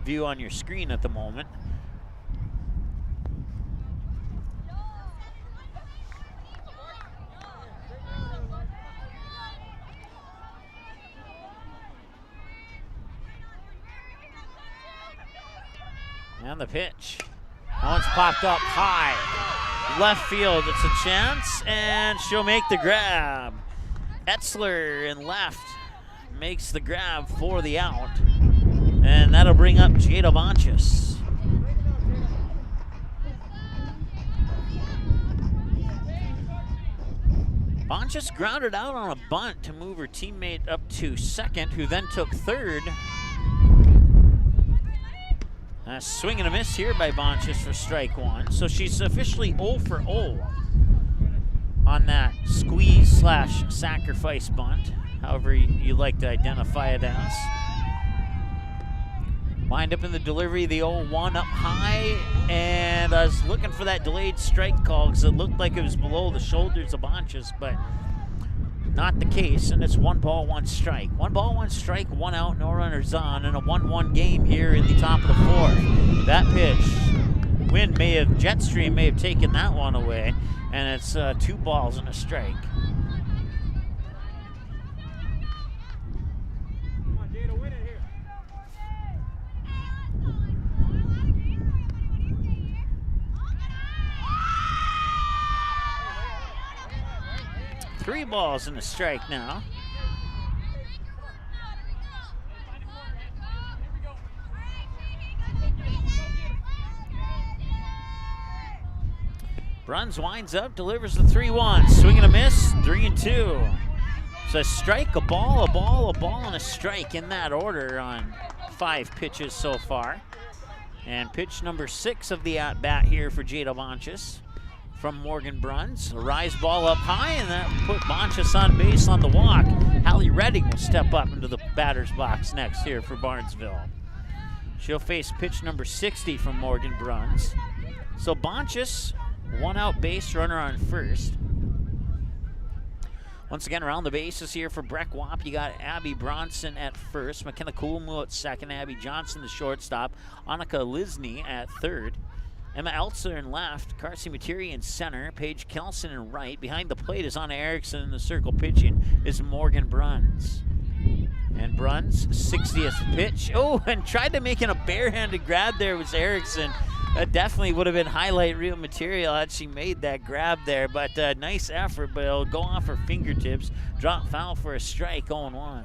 view on your screen at the moment. And the pitch. That one's popped up high. Left field, it's a chance, and she'll make the grab. Etzler in left makes the grab for the out. And that'll bring up Jada Bonchus. Bonchus grounded out on a bunt to move her teammate up to second, who then took third. A swing and a miss here by Bonchus for strike one. So she's officially 0 for 0 on that squeeze/sacrifice bunt, however you like to identify it as. Wind up in the delivery, the 0-1 up high, and I was looking for that delayed strike call because it looked like it was below the shoulders of Bonchus, but not the case, and it's 1 ball, 1 strike. 1 ball, 1 strike, 1 out, no runners on, and a 1-1 game here in the top of the fourth. That pitch, Jetstream may have taken that one away, and it's 2 balls and a strike. 3 balls and a strike now. Bruns winds up, delivers the 3-1. Swing and a miss, 3-2. So a strike, a ball, and a strike in that order on 5 pitches so far. And pitch number 6 of the at-bat here for Jada Bonchus from Morgan Bruns. A rise ball up high, and that put Bonchus on base on the walk. Hallie Redding will step up into the batter's box next here for Barnesville. She'll face pitch number 60 from Morgan Bruns. So Bonchus, 1 out base runner on first. Once again, around the bases here for Breck Wap, you got Abby Bronson at first, McKenna Coolmoo at second, Abby Johnson the shortstop, Annika Lisney at third, Emma Eltzer in left, Carcy Materi in center, Paige Kelson in right. Behind the plate is Anna Erickson, in the circle pitching is Morgan Bruns. And Bruns, 60th pitch. Oh, and tried to make a barehanded grab there was Erickson. That definitely would have been highlight reel material had she made that grab there, but nice effort, but it'll go off her fingertips. Drop foul for a strike, 0-1.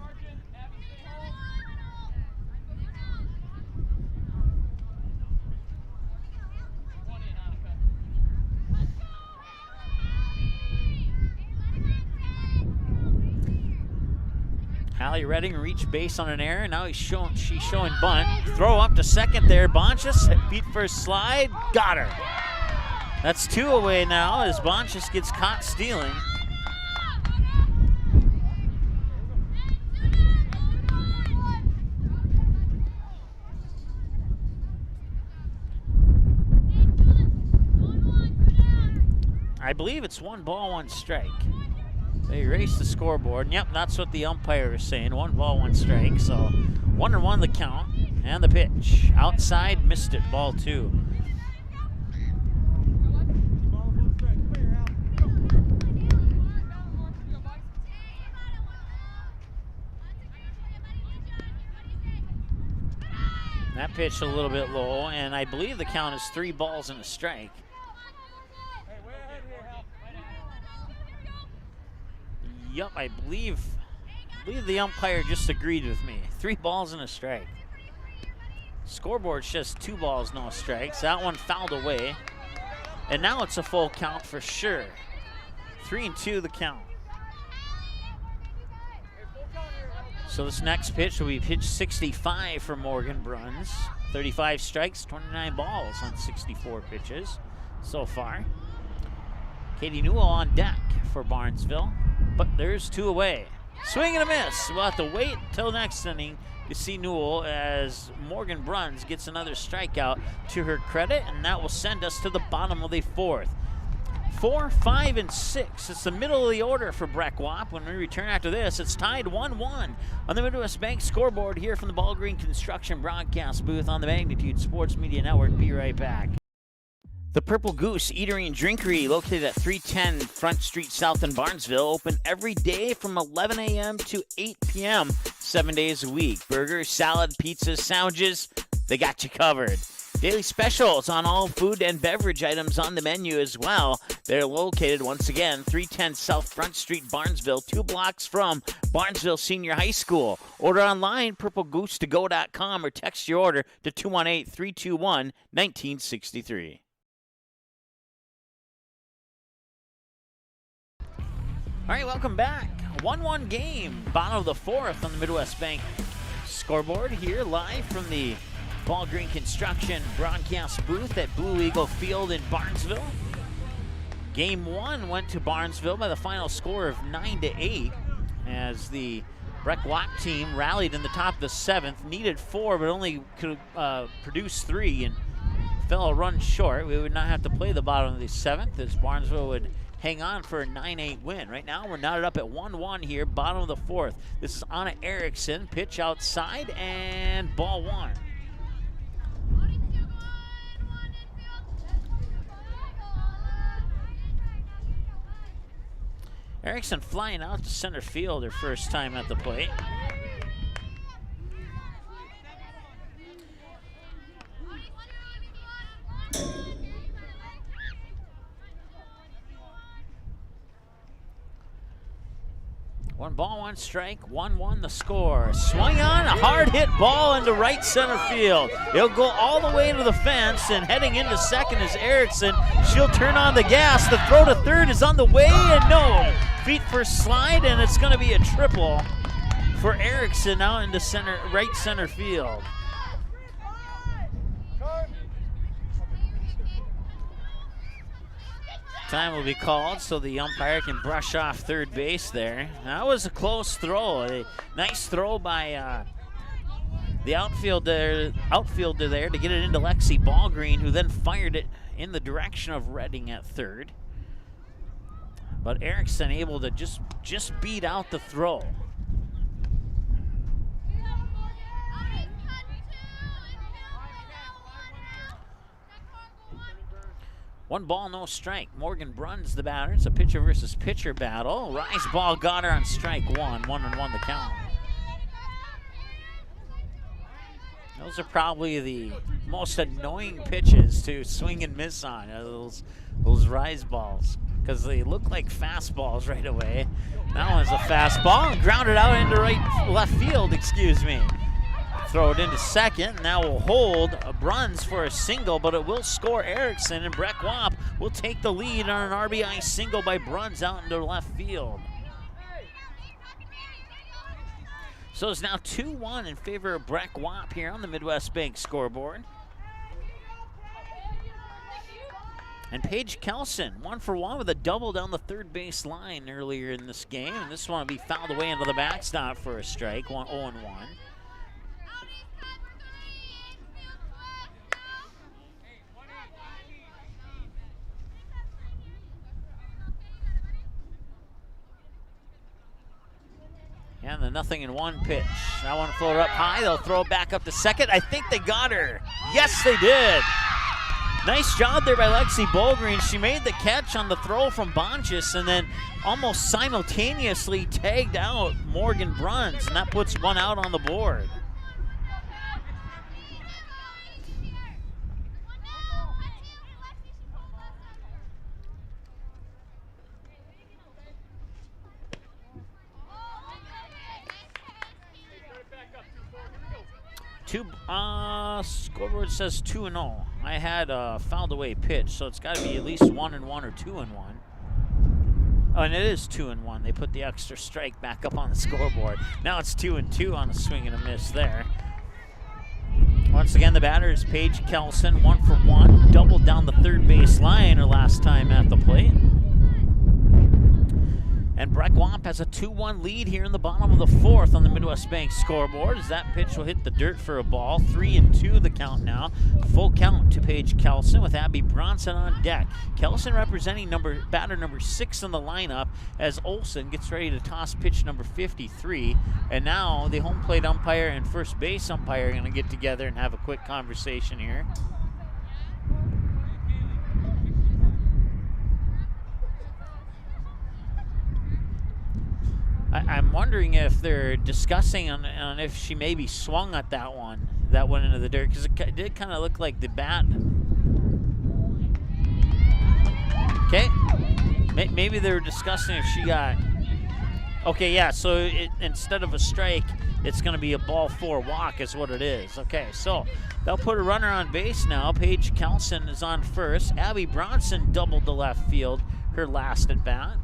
Hallie Redding reached base on an error. Now she's showing bunt. Throw up to second there. Bonchus, feet first slide, got her. That's 2 away now as Bonchus gets caught stealing. I believe it's 1 ball, 1 strike. They erased the scoreboard. Yep, that's what the umpire is saying. 1 ball, 1 strike. So 1-1 the count. And the pitch. Outside, missed it. Ball 2. That pitch a little bit low, and I believe the count is 3 balls and a strike. Yep, I believe the umpire just agreed with me. 3 balls and a strike. Scoreboard says 2 balls, no strikes. That one fouled away. And now it's a full count for sure. 3-2 the count. So this next pitch will be pitch 65 for Morgan Bruns. 35 strikes, 29 balls on 64 pitches so far. Katie Newell on deck for Barnesville, but there's 2 away. Swing and a miss. We'll have to wait until next inning to see Newell as Morgan Bruns gets another strikeout to her credit, and that will send us to the bottom of the 4th. 4, 5, and 6. It's the middle of the order for Breck Wap. When we return after this, it's tied 1-1 on the Midwest Bank scoreboard here from the Ball Green Construction broadcast booth on the Magnitude Sports Media Network. Be right back. The Purple Goose Eatery and Drinkery, located at 310 Front Street South in Barnesville, open every day from 11 a.m. to 8 p.m., 7 days a week. Burgers, salad, pizzas, sandwiches, they got you covered. Daily specials on all food and beverage items on the menu as well. They're located, once again, 310 South Front Street, Barnesville, 2 blocks from Barnesville Senior High School. Order online, purplegoose2go.com, or text your order to 218-321-1963. All right, welcome back. 1-1 game, bottom of the 4th on the Midwest Bank scoreboard here, live from the Ball Green Construction broadcast booth at Blue Eagle Field in Barnesville. Game 1 went to Barnesville by the final score of 9-8 as the Breck Watt team rallied in the top of the 7th, needed 4 but only could produce 3 and fell a run short. We would not have to play the bottom of the 7th as Barnesville would hang on for a 9-8 win. Right now we're knotted up at 1-1 here, bottom of the 4th. This is Anna Erickson, pitch outside and ball 1. Erickson flying out to center field her first time at the plate. One ball, one strike, 1-1 the score. Swung on, a hard hit ball into right center field. It'll go all the way to the fence, and heading into second is Erickson. She'll turn on the gas. The throw to third is on the way, and no. Feet first slide, and it's going to be a triple for Erickson out into center, right center field. Time will be called so the umpire can brush off third base there. That was a close throw. A nice throw by the outfielder there to get it into Lexi Ballgreen, who then fired it in the direction of Redding at third. But Erickson able to just beat out the throw. One ball, no strike. Morgan Bruns the batter. It's a pitcher versus pitcher battle. Rise ball got her on strike 1. 1-1 the count. Those are probably the most annoying pitches to swing and miss on, those rise balls, because they look like fastballs right away. That one's a fastball and grounded out into left field, excuse me. Throw it into second. Now we'll hold Bruns for a single, but it will score Erickson, and Breck Wap will take the lead on an RBI single by Bruns out into left field. So it's now 2-1 in favor of Breck Wap here on the Midwest Bank scoreboard. And Paige Kelson, 1-for-1 with a double down the third base line earlier in this game. And this one will be fouled away into the backstop for a strike, 0-1. And the 0-1 pitch. That one floated up high. They'll throw it back up to second. I think they got her. Yes, they did. Nice job there by Lexi Ballgreen. She made the catch on the throw from Bonchis and then almost simultaneously tagged out Morgan Bruns, and that puts one out on the board. Scoreboard says 2-0. I had a fouled away pitch, so it's got to be at least 1-1 or 2-1. Oh, and it is 2-1. They put the extra strike back up on the scoreboard. Now it's 2-2 on a swing and a miss there. Once again, the batter is Paige Kelson, 1-for-1, doubled down the third base line her last time at the plate. And Breck Wap has a 2-1 lead here in the bottom of the 4th on the Midwest Bank scoreboard as that pitch will hit the dirt for a ball. 3-2 the count now. Full count to Paige Kelson with Abby Bronson on deck. Kelson representing batter number 6 in the lineup as Olsen gets ready to toss pitch number 53. And now the home plate umpire and first base umpire are going to get together and have a quick conversation here. I'm wondering if they're discussing on if she maybe swung at that one that went into the dirt, because it did kind of look like the bat. Okay, maybe they were discussing if she got. Okay, yeah. So instead of a strike, it's going to be a ball 4 walk, is what it is. Okay, so they'll put a runner on base now. Paige Kelson is on first. Abby Bronson doubled to left field her last at bat.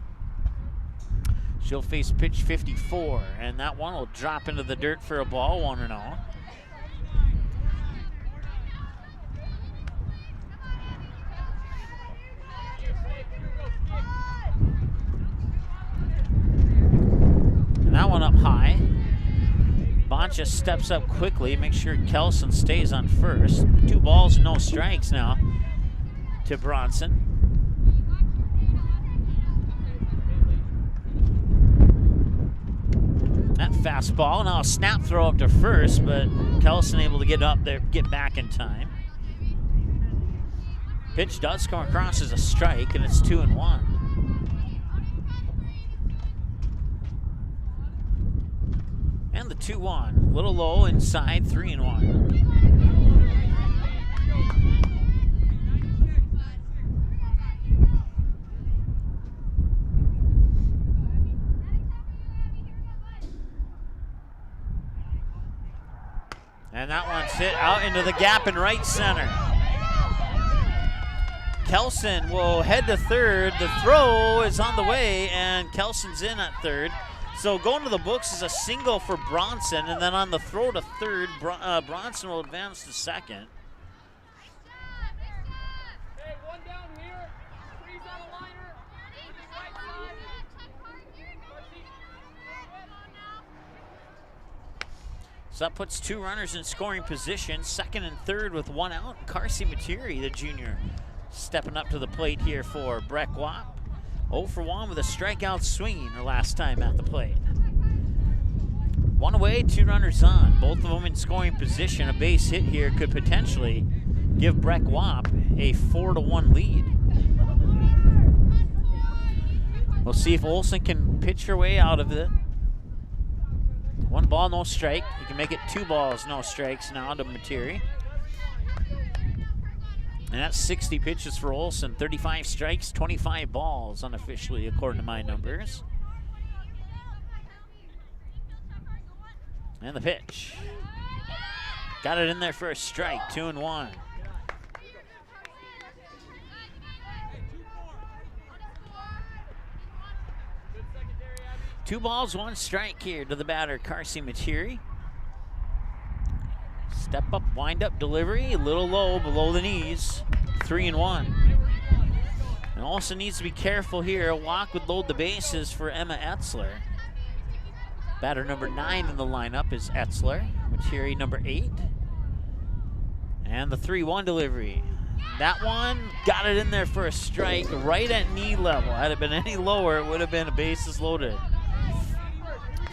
She'll face pitch 54, and that one will drop into the dirt for a ball, 1-0. And that one up high. Boncha steps up quickly, make sure Kelson stays on first. 2 balls, no strikes now to Bronson. That fastball, now a snap throw up to first, but Kelson able to get up there, get back in time. Pitch does come across as a strike, and it's 2-1. And the 2-1, a little low inside, 3-1. And that one's hit out into the gap in right center. Kelson will head to third. The throw is on the way, and Kelson's in at third. So going to the books is a single for Bronson, and then on the throw to third, Bronson will advance to second. So that puts 2 runners in scoring position, second and third with 1 out. Carsey Materi, the junior, stepping up to the plate here for Breck Wapp. 0 for 1 with a strikeout swinging her last time at the plate. 1 away, 2 runners on. Both of them in scoring position. A base hit here could potentially give Breck Wapp a 4-1 lead. We'll see if Olsen can pitch her way out of it. 1 ball, no strike. You can make it 2 balls, no strikes now to Materi. And that's 60 pitches for Olsen. 35 strikes, 25 balls unofficially, according to my numbers. And the pitch. Got it in there for a strike, 2-1. 2 balls, 1 strike here to the batter, Carsey Materi. Step up, wind up delivery, a little low, below the knees, 3-1. And also needs to be careful here. A walk would load the bases for Emma Etzler. Batter number 9 in the lineup is Etzler. Materi number 8. And the 3-1 delivery. That one got it in there for a strike right at knee level. Had it been any lower, it would have been a bases loaded.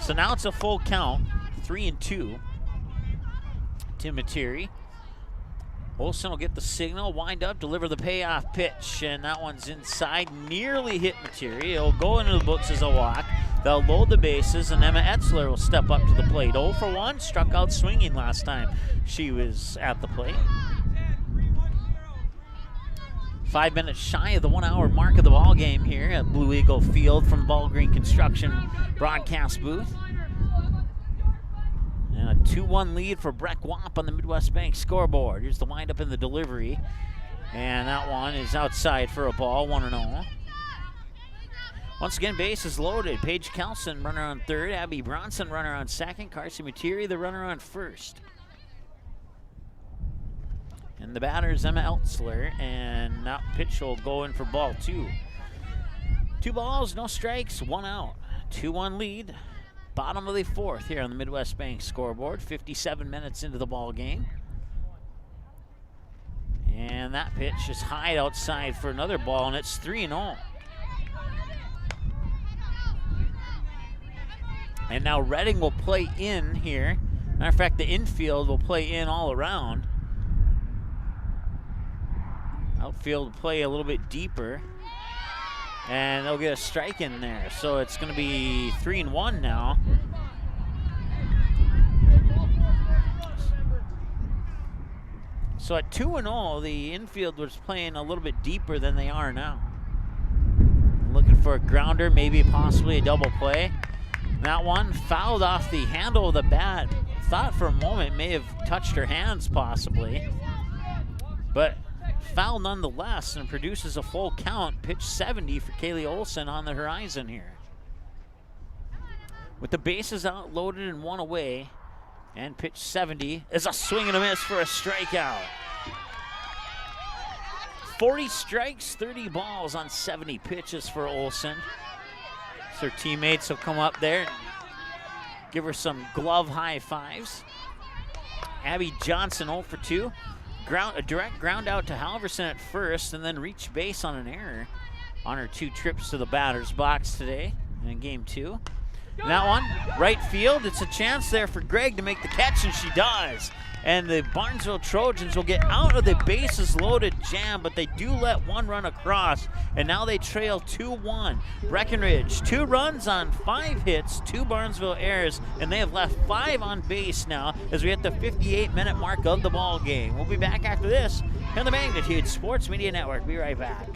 So now it's a full count, 3-2 to Materi. Olsen will get the signal, wind up, deliver the payoff pitch, and that one's inside, nearly hit Materi. It'll go into the books as a walk. They'll load the bases, and Emma Etzler will step up to the plate. 0 for 1, struck out swinging last time she was at the plate. 5 minutes shy of the 1 hour mark of the ball game here at Blue Eagle Field from Ball Green Construction broadcast booth. And a 2-1 lead for Breck Wapp on the Midwest Bank scoreboard. Here's the windup in the delivery. And that one is outside for a ball, 1-0. Once again, base is loaded. Paige Kelson, runner on third. Abby Bronson, runner on second. Carsey Materi, the runner on first. And the batter is Emma Etzler, and that pitch will go in for ball 2. 2 balls, no strikes, 1 out. 2-1 lead. Bottom of the 4th here on the Midwest Bank scoreboard. 57 minutes into the ball game. And that pitch is high outside for another ball, and it's 3-0. And now Reading will play in here. Matter of fact, the infield will play in all around. Outfield will play a little bit deeper. And they'll get a strike in there. So it's going to be 3-1 now. So at 2-0, the infield was playing a little bit deeper than they are now. Looking for a grounder, maybe possibly a double play. That one fouled off the handle of the bat. Thought for a moment may have touched her hands possibly. But foul nonetheless, and produces a full count. Pitch 70 for Kaylee Olson on the horizon here. With the bases out, loaded and one away, and pitch 70 is a swing and a miss for a strikeout. 40 strikes, 30 balls on 70 pitches for Olson. So her teammates will come up there and give her some glove high fives. Abby Johnson 0 for 2. A direct ground out to Halverson at first, and then reach base on an error on her 2 trips to the batter's box today in game 2. And that one, right field, it's a chance there for Gregg to make the catch, and she does. And the Barnesville Trojans will get out of the bases loaded jam, but they do let one run across, and now they trail 2-1. Breckenridge, 2 runs on 5 hits, 2 Barnesville errors, and they have left 5 on base now as we hit the 58-minute mark of the ball game. We'll be back after this on the Magnitude Sports Media Network. Be right back.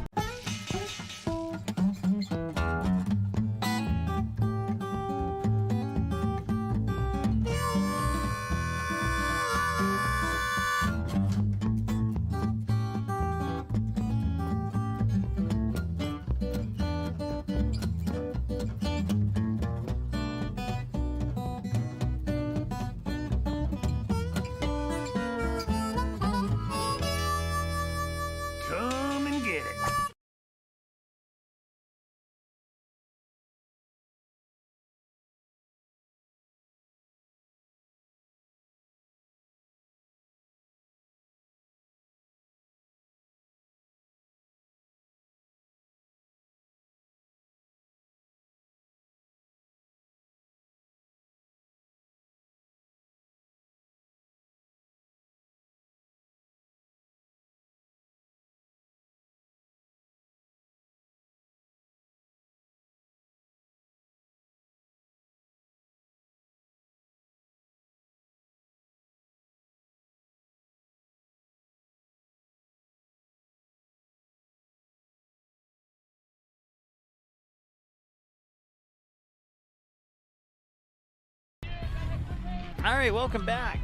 All right, welcome back.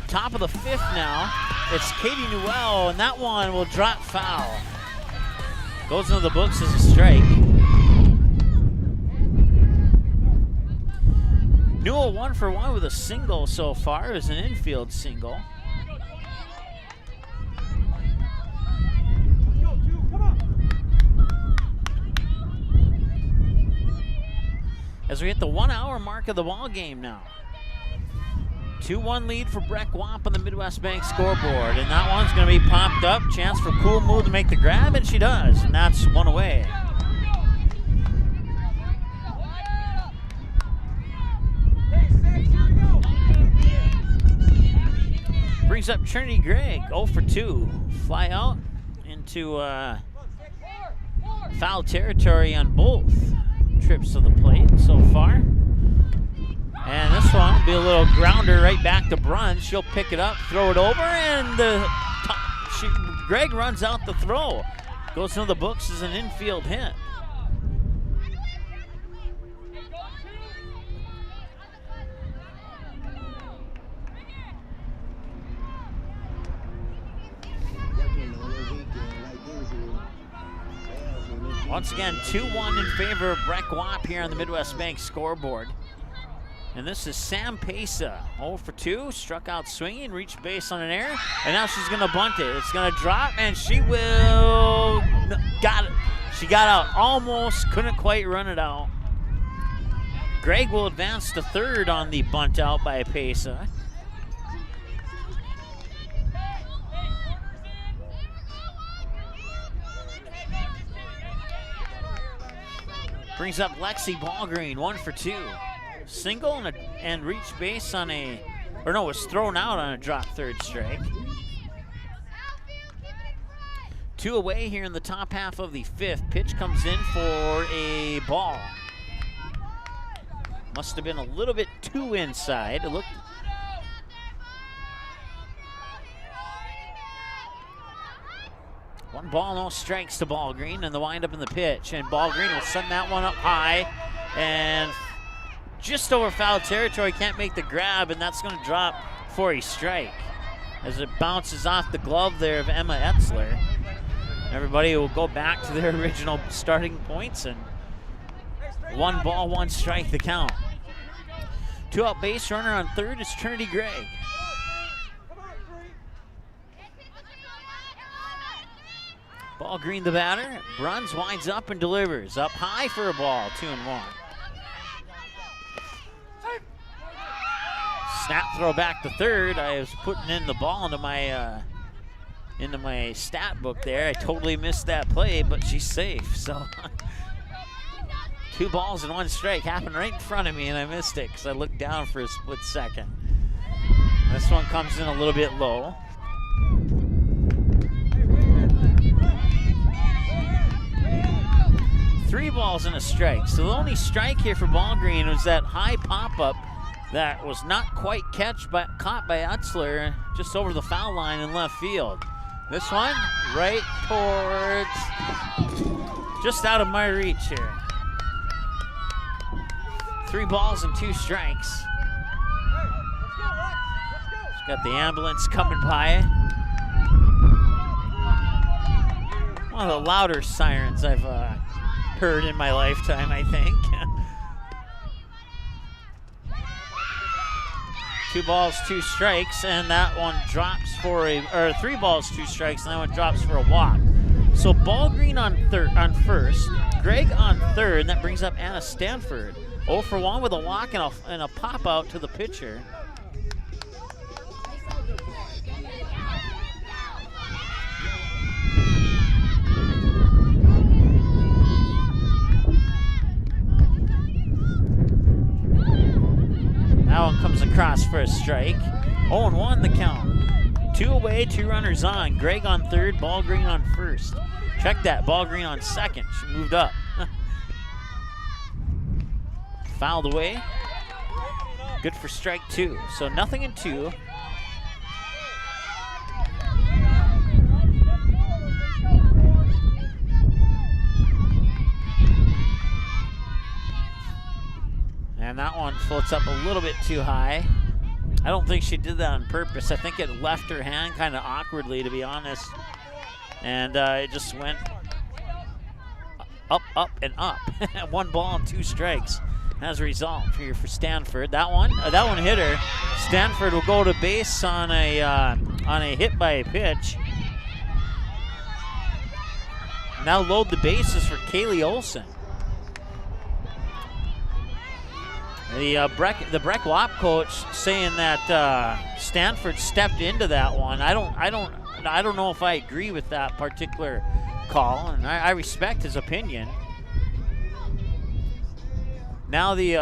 Top of the 5th now. It's Katie Newell, and that one will drop foul. Goes into the books as a strike. Newell 1 for 1 with a single so far. It was an infield single. As we hit the 1 hour mark of the ball game now. 2-1 lead for Breck Wamp on the Midwest Bank scoreboard, and that one's going to be popped up. Chance for Cool Mood to make the grab, and she does, and that's 1 away. Brings up Trinity Gregg, 0 for 2. Fly out into foul territory on both trips to the plate so far. And this one will be a little grounder right back to Brunn. She'll pick it up, throw it over, and Gregg runs out the throw. Goes into the books as an infield hit. Once again, 2-1 in favor of Breck Wamp here on the Midwest Bank scoreboard. And this is Sam Pesa, 0 for 2, struck out swinging, reached base on an error, and now she's gonna bunt it. It's gonna drop, and she will, got it. She got out, almost, couldn't quite run it out. Gregg will advance to 3rd on the bunt out by Pesa. Brings up Lexi Ballgreen, 1 for 2. Single and reached base on was thrown out on a drop 3rd strike. 2 away here in the top half of the 5th. Pitch comes in for a ball. Must have been a little bit too inside. It looked. One ball, no strikes to Ball Green, and the windup in the pitch. And Ball Green will send that one up high and just over foul territory. Can't make the grab, and that's going to drop for a strike as it bounces off the glove there of Emma Etzler. Everybody will go back to their original starting points, and 1 ball, 1 strike the count. 2 out base runner on third is Trinity Gregg. Ball Green the batter. Bruns winds up and delivers. Up high for a ball, 2-1. Snap throw back to third. I was putting in the ball into my stat book there. I totally missed that play, but she's safe. So 2 balls and 1 strike happened right in front of me, and I missed it because I looked down for a split second. This one comes in a little bit low. Three balls and a strike. So the only strike here for Ball Green was that high pop-up that was not quite caught by Etzler just over the foul line in left field. This one right towards, just out of my reach here. 3 balls and 2 strikes. She's got the ambulance coming by. One of the louder sirens I've heard in my lifetime, I think. 2 balls, 2 strikes, and that one drops for or 3 balls, 2 strikes, and that one drops for a walk. So Ball Green on first, Gregg on third, and that brings up Anna Stanford. 0 for 1 with a walk and a pop out to the pitcher. That one comes across for a strike. 0-1 the count. 2 away, 2 runners on. Gregg on third, Ball Green on first. Check that, Ball Green on second. She moved up. Fouled away. Good for strike 2. So 0-2. And that one floats up a little bit too high. I don't think she did that on purpose. I think it left her hand kind of awkwardly, to be honest. And it just went up, up, and up. 1 ball and 2 strikes as a result for Stanford. That one hit her. Stanford will go to base on a hit by a pitch. Now load the bases for Kaylee Olson. The Breck Wap coach saying that Stanford stepped into that one. I don't know if I agree with that particular call, and I respect his opinion. Now the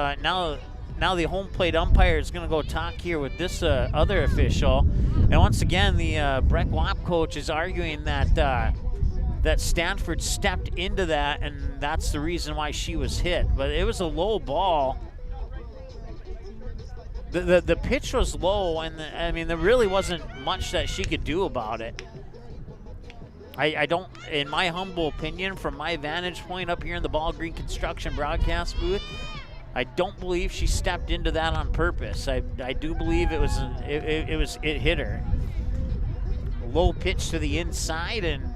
home plate umpire is going to go talk here with this other official, and once again the Breck Wap coach is arguing that that Stanford stepped into that, and that's the reason why she was hit. But it was a low ball. The pitch was low, and I mean, there really wasn't much that she could do about it. I don't, in my humble opinion, from my vantage point up here in the Ball Green Construction broadcast booth, I don't believe she stepped into that on purpose. I do believe it hit her. Low pitch to the inside, and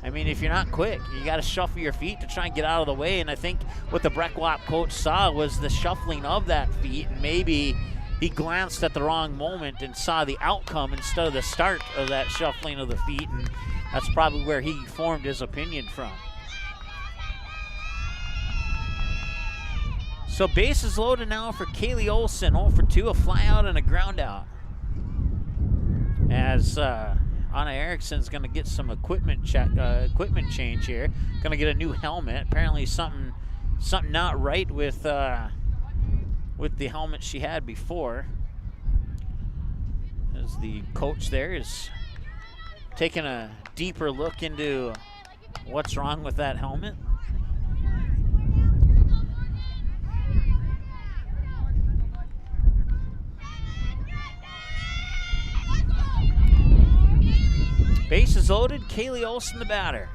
I mean, if you're not quick, you got to shuffle your feet to try and get out of the way. And I think what the Breck Wap coach saw was the shuffling of that feet, and maybe he glanced at the wrong moment and saw the outcome instead of the start of that shuffling of the feet, and that's probably where he formed his opinion from. So bases loaded now for Kaylee Olson. 0 for 2, a fly out and a ground out. As Anna Erickson's going to get some equipment change here. Going to get a new helmet. Apparently something not right with the helmet she had before. As the coach there is taking a deeper look into what's wrong with that helmet. Base is loaded. Kaylee Olsen, the batter.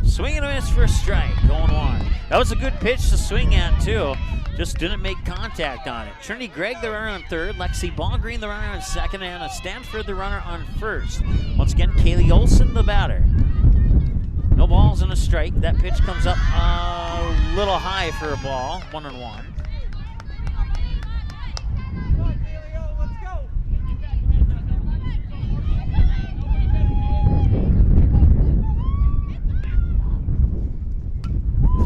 Swing and a miss for a strike. Going one. That was a good pitch to swing at, too. Just didn't make contact on it. Trinity Gregg, the runner on third. Lexi Ballgreen, the runner on second. And Anna Stanford, the runner on first. Once again, Kaylee Olsen, the batter. No balls and a strike. That pitch comes up a little high for a ball. 1-1.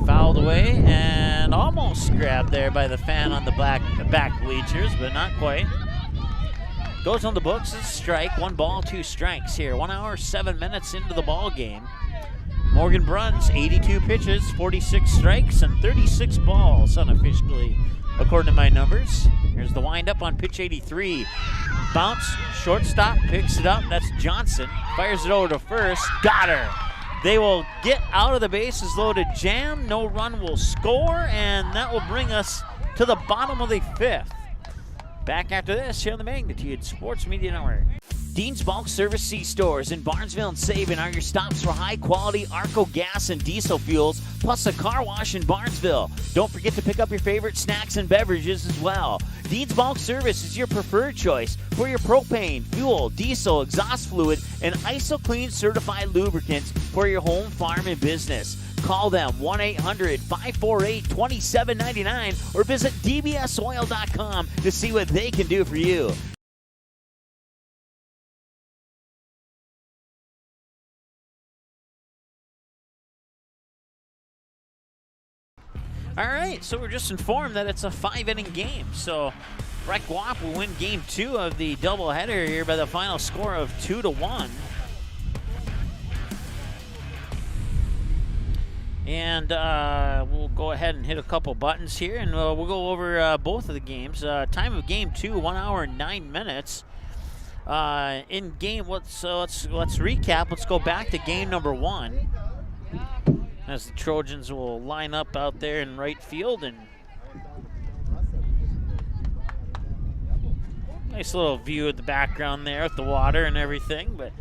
Fouled away and almost grabbed there by the fan on the back bleachers, but not quite. Goes on the books as a strike. 1 ball, 2 strikes here. 1 hour, 7 minutes into the ball game. Morgan Bruns, 82 pitches, 46 strikes, and 36 balls unofficially, according to my numbers. Here's the windup on pitch 83. Bounce, shortstop, picks it up. That's Johnson. Fires it over to first. Got her. They will get out of the bases loaded jam. No run will score, and that will bring us to the bottom of the 5th. Back after this here on the Magnitude Sports Media Network. Dean's Bulk Service C-Stores in Barnesville and Sabin are your stops for high-quality Arco gas and diesel fuels, plus a car wash in Barnesville. Don't forget to pick up your favorite snacks and beverages as well. Dean's Bulk Service is your preferred choice for your propane, fuel, diesel, exhaust fluid, and IsoClean certified lubricants for your home, farm, and business. Call them 1-800-548-2799 or visit dbsoil.com to see what they can do for you. All right, so we're just informed that it's a 5-inning game. So Breck Wap will win game 2 of the doubleheader here by the final score of 2-1. And we'll go ahead and hit a couple buttons here, and we'll go over both of the games. Time of game 2, 1 hour and 9 minutes. In game, let's recap. Let's go back to game number 1. As the Trojans will line up out there in right field, and nice little view of the background there with the water and everything. But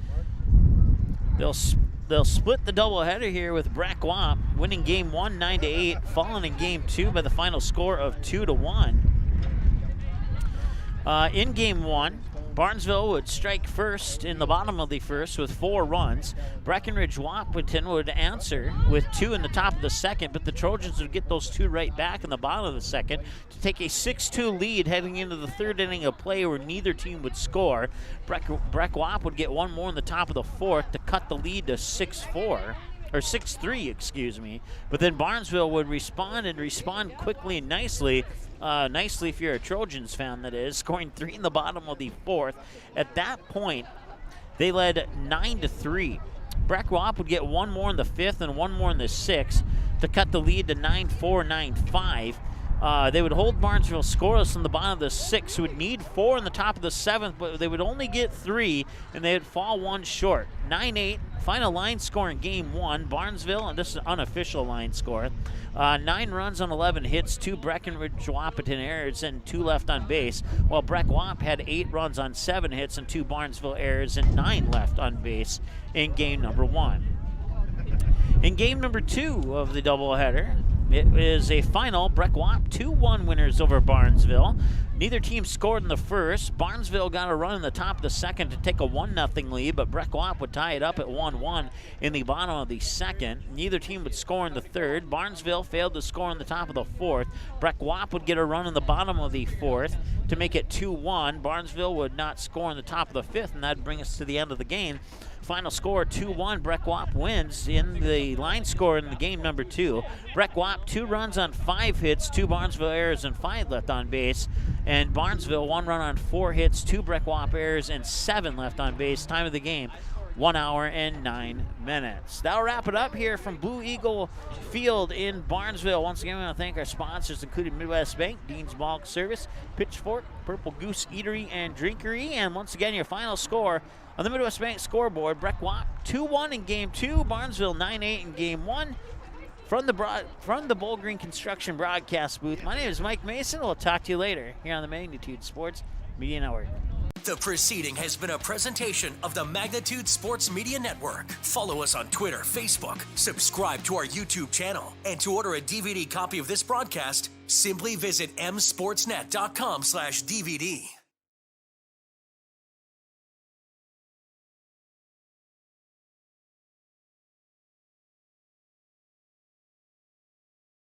they'll split the doubleheader here with Breck Wap winning game 1 9-8, falling in game 2 by the final score of 2-1. In game 1, Barnesville would strike first in the bottom of the first with 4 runs. Breckenridge Wahpeton would answer with 2 in the top of the second, but the Trojans would get those 2 right back in the bottom of the second to take a 6-2 lead heading into the 3rd inning of play where neither team would score. Breck Wap would get 1 more in the top of the 4th to cut the lead to 6-4. Or 6-3, excuse me. But then Barnesville would respond quickly and nicely. Nicely if you're a Trojans fan, that is, scoring 3 in the bottom of the 4th. At that point, they led 9-3. Breck Wap would get 1 more in the 5th and 1 more in the 6th to cut the lead to 9-4, 9-5. They would hold Barnesville scoreless in the bottom of the 6th, who would need 4 in the top of the 7th, but they would only get 3, and they would fall 1 short. 9-8, final line score in game 1. Barnesville, and this is an unofficial line score, 9 runs on 11 hits, 2 Breckenridge Wahpeton errors, and 2 left on base, while Breck Wap had 8 runs on 7 hits and 2 Barnesville errors and 9 left on base in game number 1. In game number 2 of the doubleheader, it is a final Breck Wap 2-1 winners over Barnesville. Neither team scored in the first. Barnesville got a run in the top of the second to take a 1-0 lead, but Breck Wap would tie it up at 1-1 in the bottom of the second. Neither team would score in the third. Barnesville failed to score in the top of the 4th. Breck Wap would get a run in the bottom of the 4th to make it 2-1. Barnesville would not score in the top of the 5th, and that'd bring us to the end of the game. Final score 2-1. Breck Wap wins in the line score in the game number 2. Breck Wap 2 runs on 5 hits, 2 Barnesville errors, and 5 left on base. And Barnesville 1 run on 4 hits, 2 Breck Wap errors, and 7 left on base. Time of the game 1 hour and 9 minutes. That'll wrap it up here from Blue Eagle Field in Barnesville. Once again, we want to thank our sponsors, including Midwest Bank, Dean's Bulk Service, Pitchfork, Purple Goose Eatery and Drinkery. And once again, your final score on the Midwest Bank scoreboard: Breck Watt 2-1 in Game 2, Barnesville 9-8 in Game 1. From the Bull Green Construction broadcast booth, my name is Mike Mason. We'll talk to you later here on the Magnitude Sports Media Network. The proceeding has been a presentation of the Magnitude Sports Media Network. Follow us on Twitter, Facebook, subscribe to our YouTube channel, and to order a DVD copy of this broadcast, simply visit msportsnet.com/DVD.